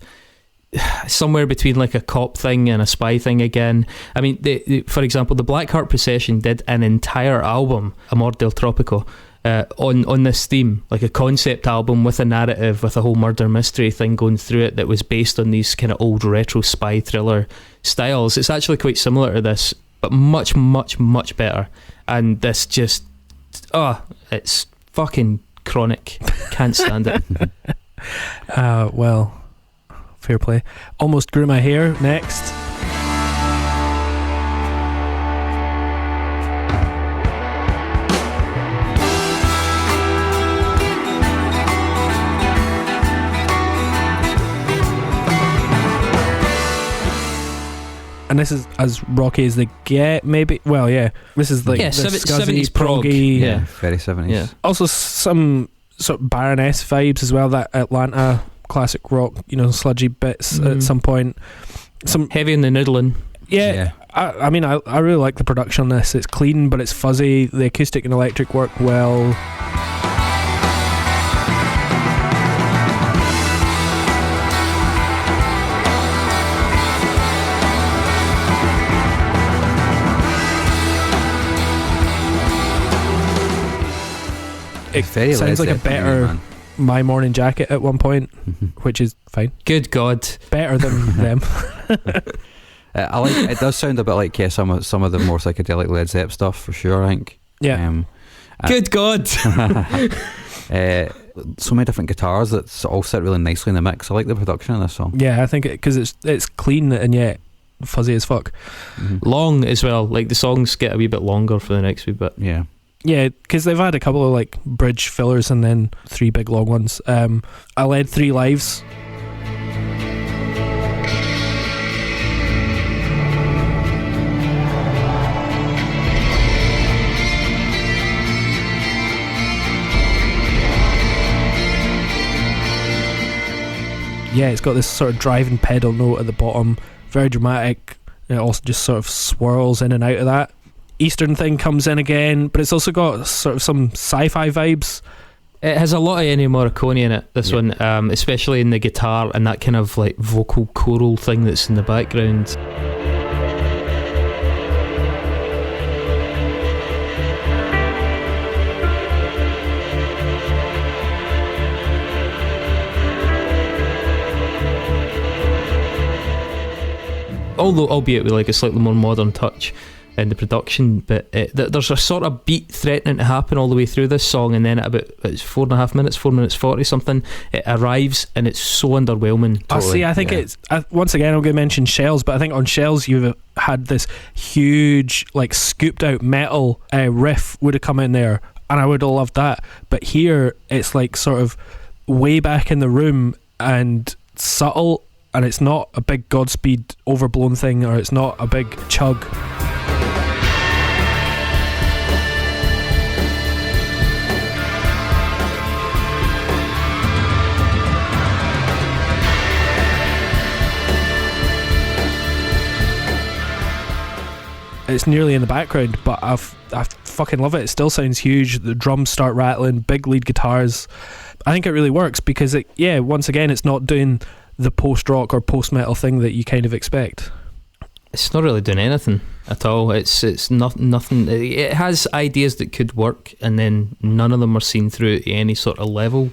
somewhere between like a cop thing and a spy thing again. I mean, for example, the Blackheart Procession did an entire album, Amor del Tropico, on this theme, like a concept album with a narrative, with a whole murder mystery thing going through it that was based on these kind of old retro spy thriller styles. It's actually quite similar to this, but much, much, much better. And this just, it's fucking chronic. Can't stand it.
Well, fair play. Almost Grew My Hair next. And this is as rocky as they get, maybe. Well, yeah. This is like
70s prog.
Yeah, very 70s.
Yeah.
Also some sort of Baroness vibes as well. That Atlanta classic rock, you know, sludgy bits at some point. Some
heavy in the noodling.
Yeah. I mean, I really like the production on this. It's clean, but it's fuzzy. The acoustic and electric work well. It
very
sounds like a better My Morning Jacket at one point, which is fine.
Good God,
better than them.
I like. It does sound a bit like some of the more psychedelic Led Zepp stuff for sure. I think.
Yeah.
Good God.
So many different guitars that all sit really nicely in the mix. I like the production in this song.
Yeah, I think because it's clean and yet fuzzy as fuck.
Long as well. Like the songs get a wee bit longer for the next wee bit.
Yeah.
Yeah, because they've had a couple of like bridge fillers and then 3 big long ones. I led 3 lives. Yeah, it's got this sort of driving pedal note at the bottom, very dramatic. It also just sort of swirls in and out of that. Eastern thing comes in again, but it's also got sort of some sci-fi vibes.
It has a lot of Ennio Morricone in it, this one, especially in the guitar and that kind of like vocal choral thing that's in the background. Although, albeit with like a slightly more modern touch in the production, but there's a sort of beat threatening to happen all the way through this song, and then at about 4.5 minutes, 4 minutes 40 something, it arrives and it's so underwhelming.
Totally. I think it's once again I'm going to mention Shells, but I think on Shells you've had this huge like scooped out metal riff would have come in there, and I would have loved that. But here it's like sort of way back in the room and subtle, and it's not a big Godspeed overblown thing, or it's not a big chug. It's nearly in the background, but I fucking love it. It still sounds huge. The drums start rattling, big lead guitars. I think it really works because once again, it's not doing the post-rock or post-metal thing that you kind of expect.
It's not really doing anything at all. It's nothing. It has ideas that could work, and then none of them are seen through at any sort of level,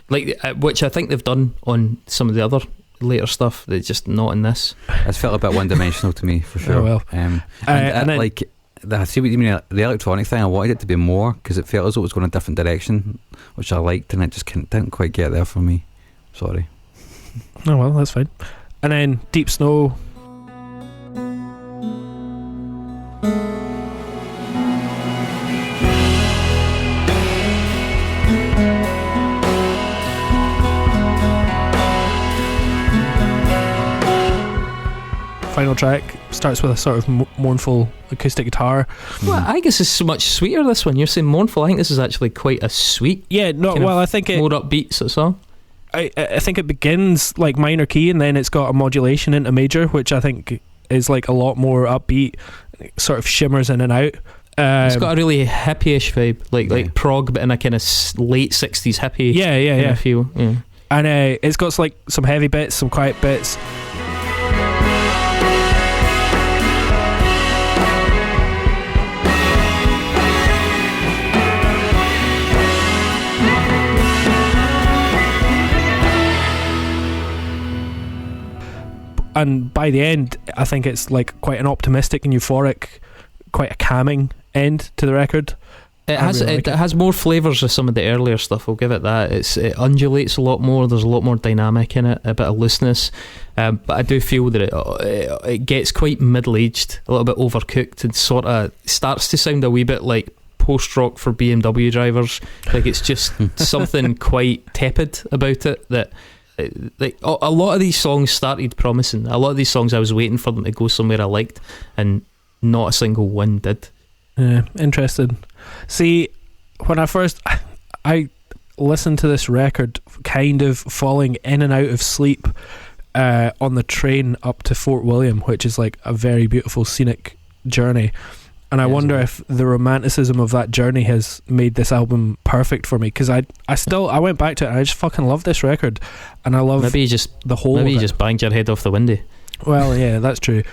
like which I think they've done on some of the other later stuff that's just not in this.
It's felt a bit one-dimensional to me, for sure.
Oh, well.
And
then,
like, I see what you mean. The electronic thing, I wanted it to be more because it felt as though it was going a different direction, which I liked, and it just didn't quite get there for me. Sorry.
Oh well, that's fine. And then Deep Snow. Final track starts with a sort of mournful acoustic guitar.
Well, I guess it's so much sweeter, this one. You're saying mournful. I think this is actually quite a sweet,
Yeah, no, well, I think it.
more upbeat sort of song.
I think it begins like minor key, and then it's got a modulation into major, which I think is like a lot more upbeat. It sort of shimmers in and out.
It's got a really hippie-ish vibe, like prog, but in a kind of late 60s hippie kind of feel. Yeah.
And it's got like some heavy bits, some quiet bits. And by the end, I think it's like quite an optimistic and euphoric, quite a calming end to the record.
It has more flavours of some of the earlier stuff, I'll give it that. It undulates a lot more, there's a lot more dynamic in it, a bit of looseness, but I do feel that it gets quite middle-aged, a little bit overcooked, and sort of starts to sound a wee bit like post-rock for BMW drivers. Like it's just something quite tepid about it that... Like a lot of these songs started promising. A lot of these songs I was waiting for them to go somewhere I liked, and not a single one did.
Interested. See, when I listened to this record, kind of falling in and out of sleep on the train up to Fort William, which is like a very beautiful scenic journey. And I wonder if the romanticism of that journey has made this album perfect for me, because I went back to it and I just fucking love this record, and I love the whole.
Maybe you just banged your head off the window.
Well, yeah, that's true.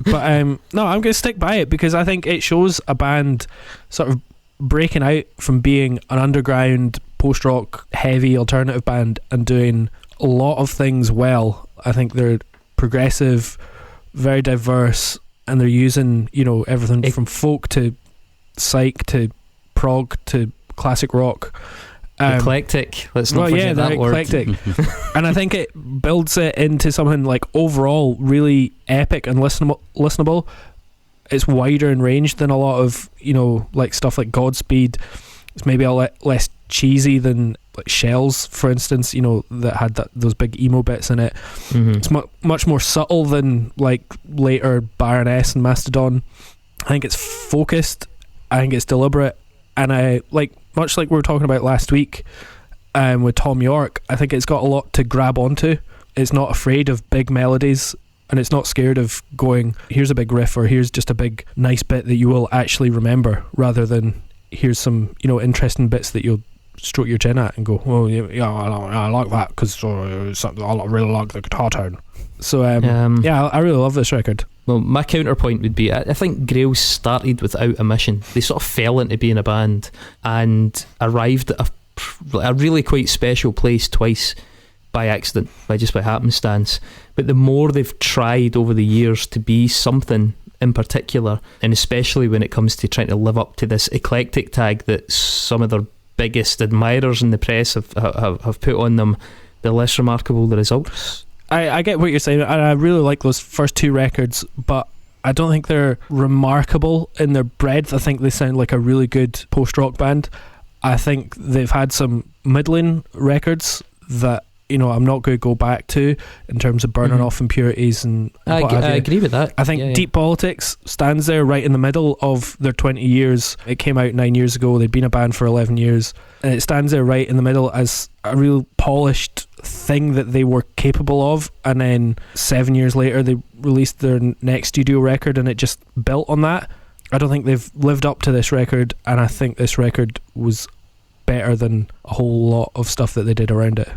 But no, I'm going to stick by it because I think it shows a band sort of breaking out from being an underground post-rock heavy alternative band and doing a lot of things well. I think they're progressive, very diverse, and they're using, everything from folk to psych to prog to classic rock.
Eclectic. Let's not forget that word.
Eclectic. And I think it builds it into something like overall really epic and listenable. It's wider in range than a lot of, like stuff like Godspeed. It's maybe a less cheesy than like Shells, for instance, that had those big emo bits in it. Mm-hmm. It's much more subtle than like later Baroness and Mastodon. I think it's focused. I think it's deliberate. And I much like we were talking about last week with Tom York, I think it's got a lot to grab onto. It's not afraid of big melodies, and it's not scared of going, here's a big riff, or here's just a big nice bit that you will actually remember, rather than here's some interesting bits that you'll stroke your chin at and go, well, yeah, I like that because I really like the guitar tone. So I really love this record.
Well, my counterpoint would be, I think Grails started without a mission. They sort of fell into being a band and arrived at a really quite special place twice by accident, by happenstance. But the more they've tried over the years to be something in particular, and especially when it comes to trying to live up to this eclectic tag that some of their biggest admirers in the press have put on them, the less remarkable the results.
I get what you're saying, and I really like those first two records, but I don't think they're remarkable in their breadth. I think they sound like a really good post-rock band. I think they've had some middling records that I'm not going to go back to in terms of burning off impurities and
I agree with that.
I think Deep Politics stands there right in the middle of their 20 years. It came out 9 years ago. They'd been a band for 11 years, and it stands there right in the middle as a real polished thing that they were capable of. And then 7 years later they released their next studio record, and it just built on that. I don't think they've lived up to this record, and I think this record was better than a whole lot of stuff that they did around it.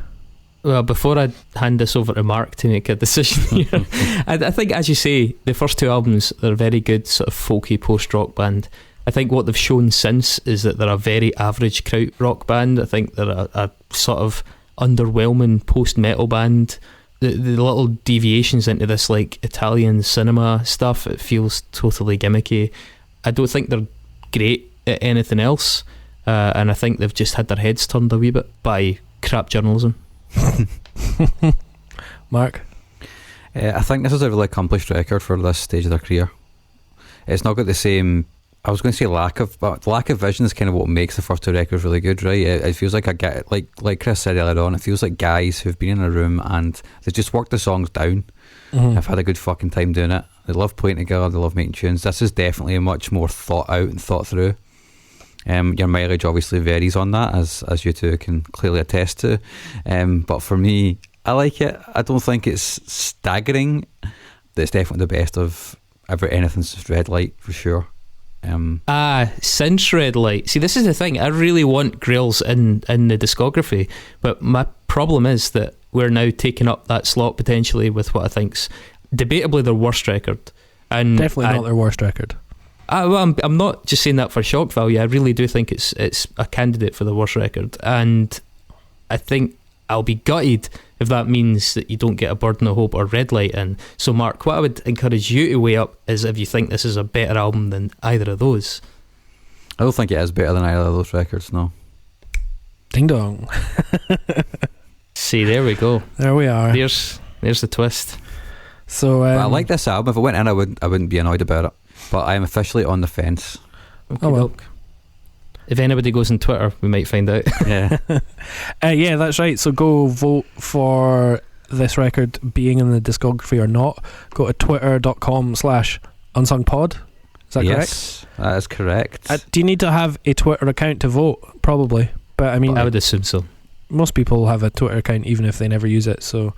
Well, before I hand this over to Mark to make a decision here, I think, as you say, the first two albums, they're a very good sort of folky post-rock band. I think what they've shown since is that they're a very average krautrock band. I think they're a sort of underwhelming post-metal band the little deviations into this like Italian cinema stuff, it feels totally gimmicky. I don't think they're great at anything else, and I think they've just had their heads turned a wee bit by crap journalism.
Mark?
I think this is a really accomplished record for this stage of their career. It's not got the same, I was going to say lack of vision is kind of what makes the first two records really good, right? It feels like like Chris said earlier on, it feels like guys who've been in a room and they just worked the songs down. Have had a good fucking time doing it. They love playing together, they love making tunes. This is definitely a much more thought out and thought through. Your mileage obviously varies on that, as you two can clearly attest to. But for me, I like it. I don't think it's staggering. It's definitely the best of anything since Red Light, for sure.
Since Red Light. See, this is the thing. I really want Grails in the discography, but my problem is that we're now taking up that slot potentially with what I think's debatably their worst record. And
definitely not their worst record.
Well, I'm not just saying that for shock value. I really do think it's a candidate for the worst record, and I think I'll be gutted if that means that you don't get a Burden of Hope or Red Light in. So Mark, what I would encourage you to weigh up is if you think this is a better album than either of those.
I don't think it is better than either of those records, no.
Ding dong.
See, there we go.
There we are.
There's the twist.
So
but I like this album. If it went in, I wouldn't be annoyed about it. But I am officially on the fence.
Okay,
oh well.
If anybody goes on Twitter, we might find out.
Yeah.
Yeah, that's right. So go vote for this record being in the discography or not. Go to twitter.com/unsungpod. Is that correct?
Yes, that is correct.
Do you need to have a Twitter account to vote? Probably. But I mean,
I would assume so.
Most people have a Twitter account even if they never use it. So,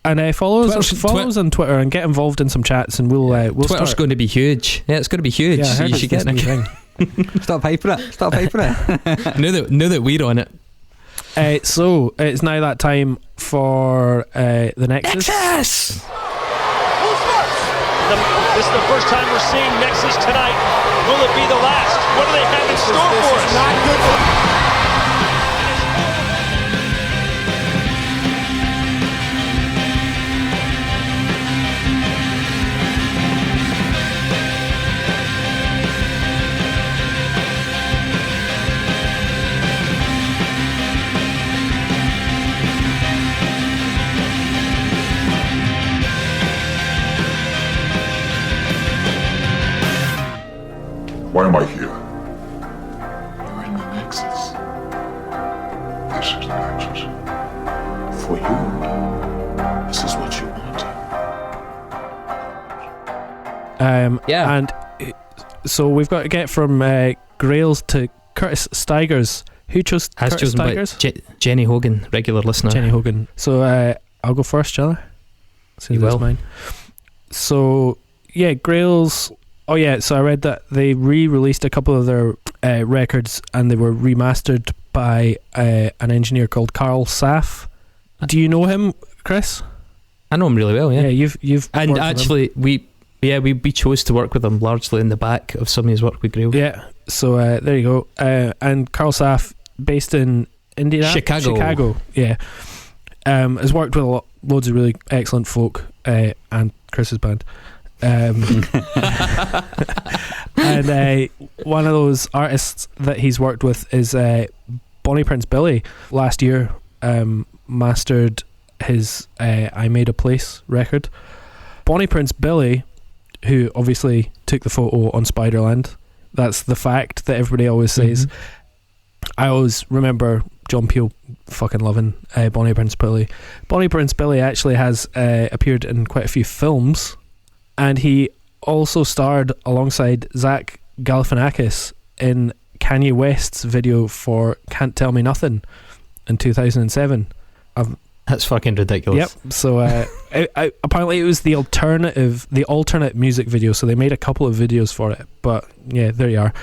and follow us on Twitter and get involved in some chats, and we'll
Twitter's going to be huge. Yeah, it's going to be huge.
Yeah,
you should get it.
Stop hyping it.
Now that we're on it.
So it's now that time for the Nexus.
This is the first time we're seeing Nexus tonight. Will it be the last? What do they have in store for us? Not good for
Why am I here?
You're in the Nexus.
This is the Nexus.
For you, this is what you want.
Yeah.
And so we've got to get from Grails to Curtis Stigers. Who chose
As
Curtis
chosen
Stigers?
by Jenny Hogan, regular listener.
Jenny Hogan. So I'll go first, shall I? Since
You
it's
will.
mine. So yeah, Grails. Oh yeah, so I read that they re-released a couple of their records and they were remastered by an engineer called Carl Saff. Do you know him, Chris?
I know him really well. Yeah,
you've
and
worked with
actually we chose to work with him largely in the back of some of his work with Grails.
him. Yeah. So there you go. And Carl Saff, based in Chicago. Yeah. Has worked with loads of really excellent folk and Chris's band. And one of those artists that he's worked with is Bonnie Prince Billy. Last year mastered his I Made a Place record. Bonnie Prince Billy, who obviously took the photo on Spiderland, that's the fact that everybody always says. I always remember John Peel fucking loving Bonnie Prince Billy. Bonnie Prince Billy actually has appeared in quite a few films, and he also starred alongside Zach Galifianakis in Kanye West's video for Can't Tell Me Nothing in 2007.
That's fucking ridiculous.
Yep. So apparently it was the alternate music video, so they made a couple of videos for it. But yeah, there you are.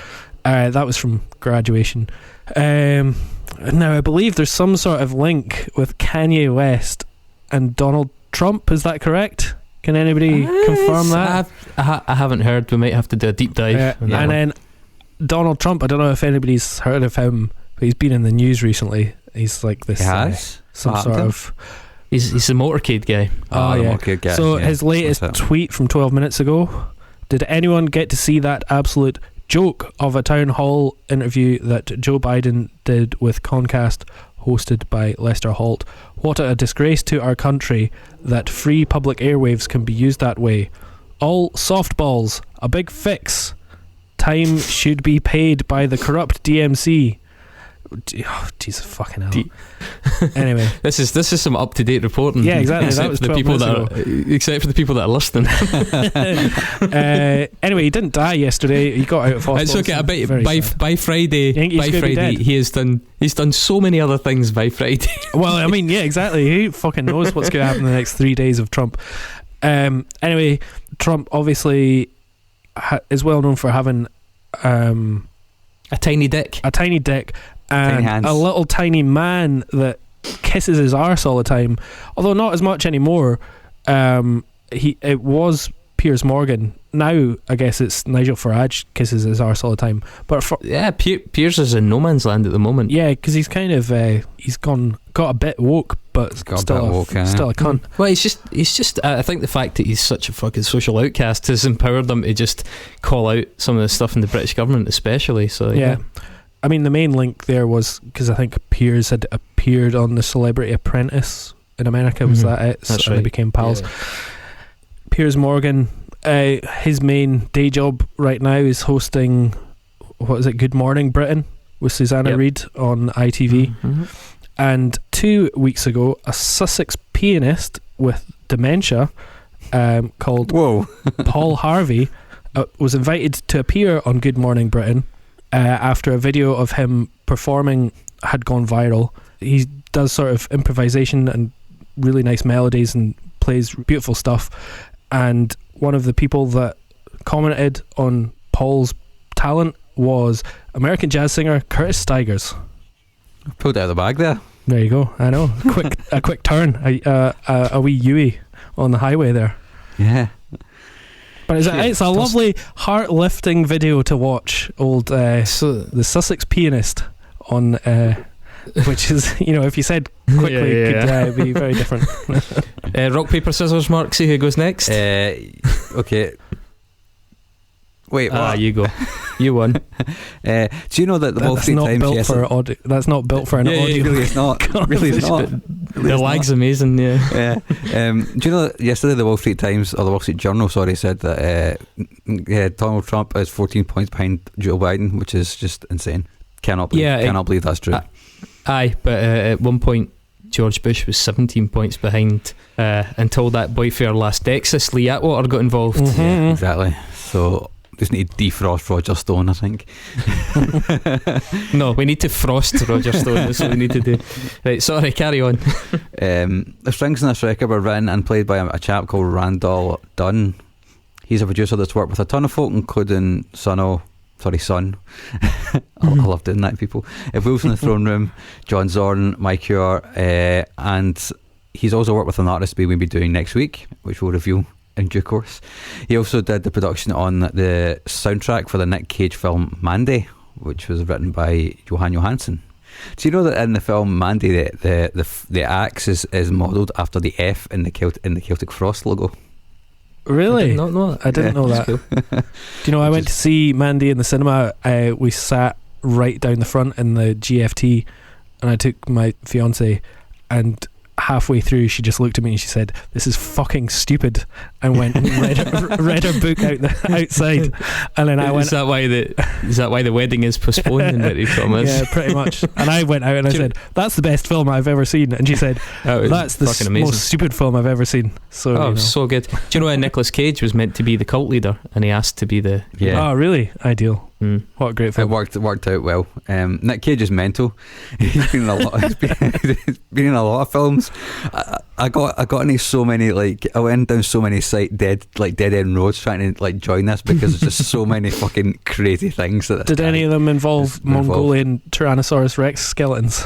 That was from Graduation. Now I believe there's some sort of link with Kanye West and Donald Trump. Is that correct? Can anybody confirm that?
I haven't heard. We might have to do a deep dive. on that
And
one.
then Donald Trump, I don't know if anybody's heard of him, but he's been in the news recently. He's like this
He has?
some
What
sort
happened?
of
He's the motorcade guy.
Oh,
the
yeah.
motorcade guy,
So
yeah,
his latest
that's it.
tweet from 12 minutes ago: did anyone get to see that absolute joke of a town hall interview that Joe Biden did with Comcast, hosted by Lester Holt? What a disgrace to our country that free public airwaves can be used that way. All softballs, a big fix. Time should be paid by the corrupt DMC. Oh, Jesus fucking hell. Anyway,
This is some up to date reporting.
Yeah, exactly. That
Except
was
for the
12
people
minutes
except for the people that are listening.
anyway, he didn't die yesterday. He got out of hospital.
It's okay. I bet
Very
by
sad.
by Friday,
You think he's gonna be dead?
he's done so many other things by Friday.
Well, I mean, yeah, exactly. Who fucking knows what's going to happen in the next 3 days of Trump? Anyway, Trump obviously is well known for having
A tiny dick.
a tiny dick
Tiny
and
hands.
a little tiny man that kisses his arse all the time. Although not as much anymore. It was Piers Morgan. Now I guess it's Nigel Farage kisses his arse all the time. But
Yeah, Piers is in no man's land at the moment.
yeah, because he's kind of got a bit woke, but
got a
still
bit woke,
still a cunt.
Well, he's just. I think the fact that he's such a fucking social outcast has empowered them to just call out some of the stuff in the British government, especially. So
Yeah. I mean, the main link there was because I think Piers had appeared on The Celebrity Apprentice in America. Was
Mhm.
that it?
That's
And
right.
they became pals.
Yeah.
Piers Morgan, his main day job right now is hosting, what is it, Good Morning Britain with Susanna
Yep.
Reid on ITV.
Mhm.
And 2 weeks ago, a Sussex pianist with dementia called
Whoa.
Paul Harvey was invited to appear on Good Morning Britain after a video of him performing had gone viral. He does sort of improvisation and really nice melodies and plays beautiful stuff. And one of the people that commented on Paul's talent was American jazz singer Curtis Stigers.
Pulled it out of the bag there.
There you go. I know. A quick turn. A wee Yui on the highway there.
Yeah.
But it's a lovely, heart-lifting video to watch. The Sussex pianist on, which is, if you said quickly,
Yeah.
could be very different.
Rock, paper, scissors, Mark. See who goes next.
Okay. Wait, what?
You go. You won.
Do you know that the Wall
That's
Street
not
Times
built
yesterday...
for audio. That's not built for an
Yeah,
audio.
Really, it's not. Really, it's not.
The lag's amazing. Yeah.
Yeah. Do you know that yesterday the Wall Street Times, or the Wall Street Journal, sorry, said that Donald Trump is 14 points behind Joe Biden, which is just insane. Cannot believe that's true.
Aye, but at one point George Bush was 17 points behind until that boyfair last Texas, Lee Atwater, got involved.
Mhm.
Yeah, exactly. So just need to defrost Roger Stone, I think.
No, we need to frost Roger Stone. That's what we need to do. Right, sorry, carry on.
The strings in this record were written and played by a chap called Randall Dunn. He's a producer that's worked with a ton of folk, including Son. I love doing that, people. Wolves in the Throne Room, John Zorn, My Cure, and he's also worked with an artist we will be doing next week, which we'll reveal in due course. He also did the production on the soundtrack for the Nick Cage film Mandy, which was written by Johan Johansson. Do you know that in the film Mandy, the axe is modelled after the F in the Celtic Frost logo?
Really?
I did not know that.
I didn't know that.
Cool.
Do you know, I went to see Mandy in the cinema. We sat right down the front in the GFT, and I took my fiance, and halfway through she just looked at me and she said, "This is fucking stupid," and went and read her book outside. And then I went,
Is that why the wedding is postponed in inverted commas?
yeah, pretty much. And I went out and I said, "That's the best film I've ever seen." And she said,
That was
"That's the
fucking amazing.
most stupid film I've ever seen." So,
Oh, so good. Do you know why Nicolas Cage was meant to be the cult leader and he asked to be the...
Yeah.
Oh, really? Ideal. What a great
It
film.
worked out well. Nick Cage is mental. He's been in a lot. He's been in a lot of films. I got into so many, like, I went down so many dead end roads trying to join this because there's just so many fucking crazy things that.
Did any of them involve Mongolian Tyrannosaurus Rex skeletons?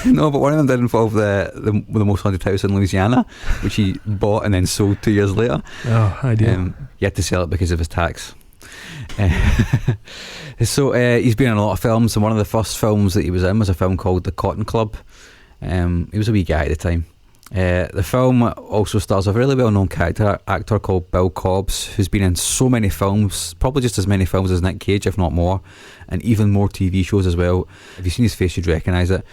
No, but one of them did involve the most haunted house in Louisiana, which he bought and then sold 2 years later.
Oh, ideal.
He had to sell it because of his tax. So he's been in a lot of films, and one of the first films that he was in was a film called The Cotton Club. He was a wee guy at the time, The film also stars a really well-known character actor called Bill Cobbs, who's been in so many films, probably just as many films as Nick Cage, if not more, and even more TV shows as well. If you've seen his face, you'd recognise it.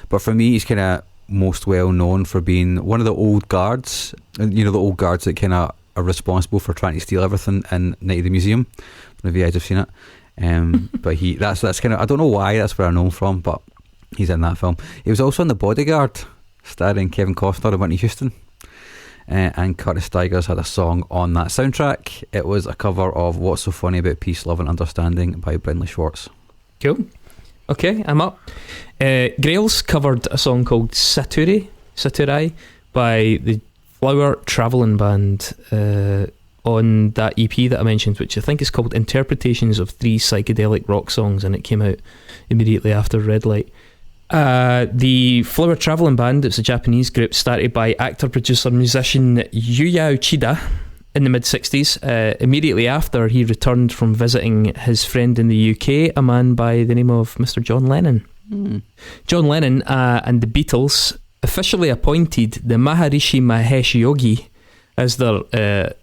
But for me, he's kind of most well known for being one of the old guards, you know, the old guards that kind of are responsible for trying to steal everything in Night of the Museum. I don't know if you guys have seen it. But that's kind of, I don't know why that's where I know him from, but he's in that film. He was also in The Bodyguard, starring Kevin Costner and Whitney Houston, and Curtis Stigers had a song on that soundtrack. It was a cover of What's So Funny About Peace, Love and Understanding by Brindley Schwartz.
Cool. Okay, I'm up. Grails covered a song called Saturai by the Flower Travelling Band on that EP that I mentioned, which I think is called Interpretations of 3 Psychedelic Rock Songs, and it came out immediately after Red Light. The Flower Travelling Band, it's a Japanese group started by actor, producer, musician Yuya Uchida in the mid-60s. Immediately after, he returned from visiting his friend in the UK, a man by the name of Mr. John Lennon. John Lennon and the Beatles officially appointed the Maharishi Mahesh Yogi as their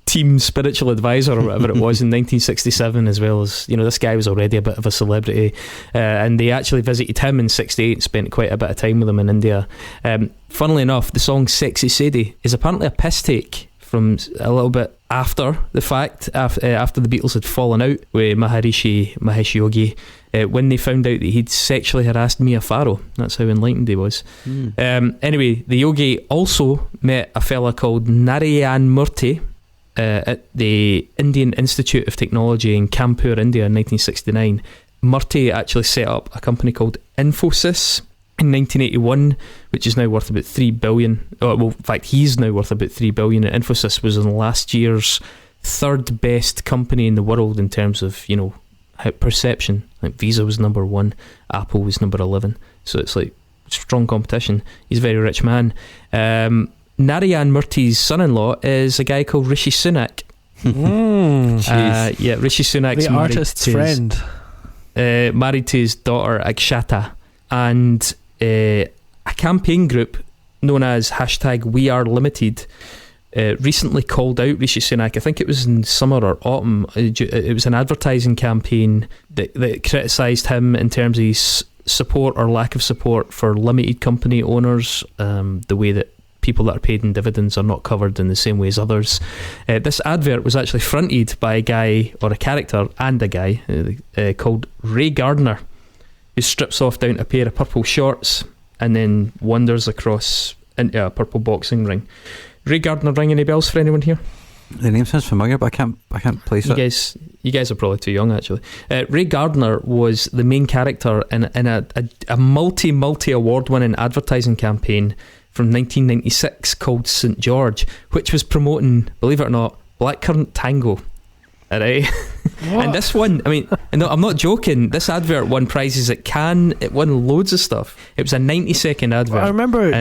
team spiritual advisor or whatever it was in 1967, as well as, you know, this guy was already a bit of a celebrity, and they actually visited him in 68 and spent quite a bit of time with him in India. Funnily enough, the song Sexy Sadie is apparently a piss take from a little bit after the fact, after the Beatles had fallen out with Maharishi Mahesh Yogi, when they found out that he'd sexually harassed Mia Farrow. That's how enlightened he was. Anyway, the Yogi also met a fella called Narayan Murthy at the Indian Institute of Technology in Kanpur, India in 1969. Murthy actually set up a company called Infosys in 1981, which is now worth about 3 billion. Well, in fact, he's now worth about 3 billion. And Infosys was in last year's 3rd best company in the world in terms of, you know, perception. Like Visa was number 1, Apple was number 11. So it's like strong competition. He's a very rich man. Narayan Murthy's son-in-law is a guy called Rishi Sunak. Yeah, Rishi Sunak's
the artist's friend.
Married to his daughter Akshata, and a campaign group known as #WeAreLimited recently called out Rishi Sunak. I think it was in summer or autumn. It was an advertising campaign that criticised him in terms of his support or lack of support for limited company owners, the way that people that are paid in dividends are not covered in the same way as others. This advert was actually fronted by a guy, or a character and a guy called Ray Gardner, who strips off down a pair of purple shorts and then wanders across into a purple boxing ring. Ray Gardner, ring any bells for anyone here?
The name sounds familiar, but I can't place it. You guys are probably too young, actually. Ray Gardner was the main character in a multi award winning advertising campaign from 1996 called St. George, which was promoting, believe it or not, blackcurrant tango. Alright. And this one, I mean, no, I'm not joking, this advert won prizes at Cannes, it won loads of stuff. It was a 90-second advert.
Well, I remember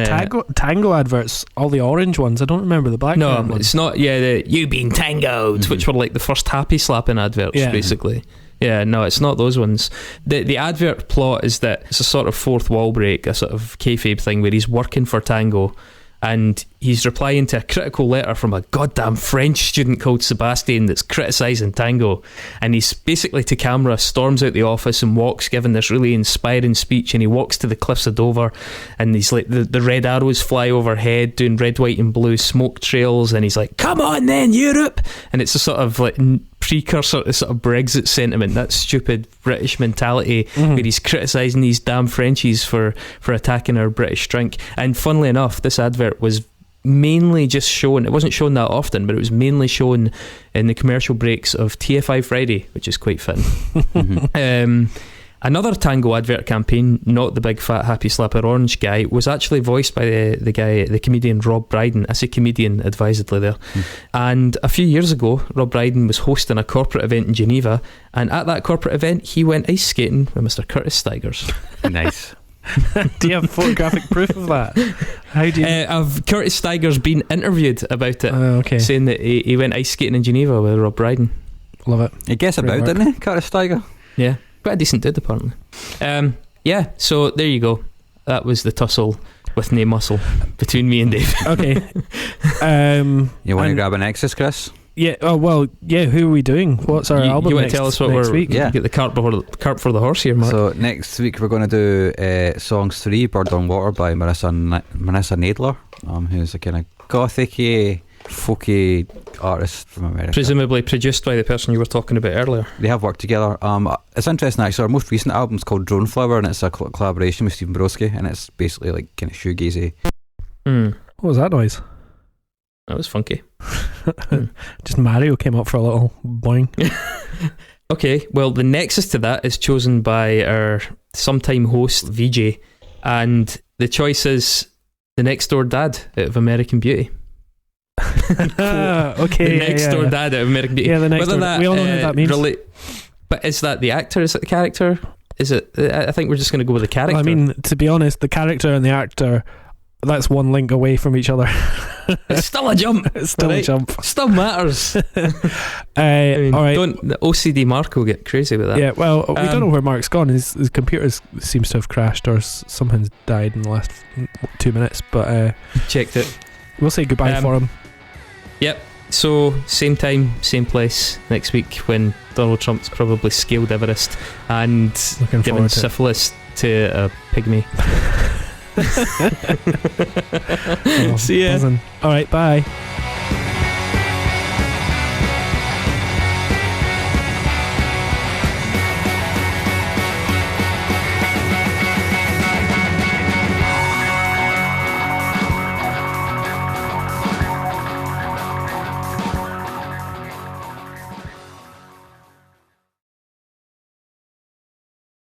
tango adverts, all the orange ones. I don't remember the black ones.
No, it's not. Yeah, the "You Been Tangoed," which were like the first happy slapping adverts, basically. Yeah, no, it's not those ones. The advert plot is that it's a sort of fourth wall break, a sort of kayfabe thing where he's working for Tango and he's replying to a critical letter from a goddamn French student called Sebastian that's criticising Tango, and he's basically to camera storms out the office and walks giving this really inspiring speech, and he walks to the cliffs of Dover and he's like the red arrows fly overhead doing red, white and blue smoke trails, and he's like, come on then Europe, and it's a sort of like precursor to sort of Brexit sentiment, that stupid British mentality where he's criticising these damn Frenchies for attacking our British drink. And funnily enough, this advert was mainly just shown, it wasn't shown that often, but it was mainly shown in the commercial breaks of TFI Friday, which is quite fitting. Another Tango advert campaign, not the big fat happy slapper orange guy, was actually voiced by the comedian Rob Brydon. I say comedian advisedly there. And a few years ago, Rob Brydon was hosting a corporate event in Geneva, and at that corporate event he went ice skating with Mr. Curtis Stigers.
Nice.
Do you have photographic proof of that? How do you?
Curtis Stigers been interviewed about it, saying that he went ice skating in Geneva with Rob Brydon.
Love it.
He gets about, didn't he, Curtis Stiger?
Yeah, quite a decent dude apparently. Yeah, so there you go. That was the tussle with no muscle between me and Dave.
Okay.
You want to
and-
grab an Nexus, Chris?
Yeah. Oh well. Yeah. Who are we doing? What's our album?
You want
next,
to tell us what
next
we're
week?
Yeah.
get the cart for the horse here, Mark.
So next week we're going to do songs 3, Bird on Water by Marissa Nadler, who's a kind of gothic-y, folky artist from America.
Presumably produced by the person you were talking about earlier.
They have worked together. It's interesting actually. Our most recent album's called Drone Flower, and it's a collaboration with Stephen Brodsky, and it's basically like kind of shoegazy.
What was that noise?
That was funky.
Just Mario came up for a little boing.
Okay, well, the nexus to that is chosen by our sometime host, VJ, and the choice is The Next Door Dad out of American Beauty.
Okay.
The Next Door Dad out of American Beauty.
Yeah, the next door. We all know what that means.
But is that the actor? Is it the character? Is it? I think we're just going to go with the character.
I mean, to be honest, the character and the actor, that's one link away from each other.
It's still a jump.
It's still a jump.
Still matters.
I mean, all right.
The OCD Mark will get crazy with that.
Yeah, well, we don't know where Mark's gone. His computer seems to have crashed or something's died in the last 2 minutes, but
Checked it.
we'll say goodbye for him.
Yep. So, same time, same place next week when Donald Trump's probably scaled Everest and
Looking
given
forward to it.
syphilis to a pygmy.
Oh,
See ya.
buzzing. All right, bye.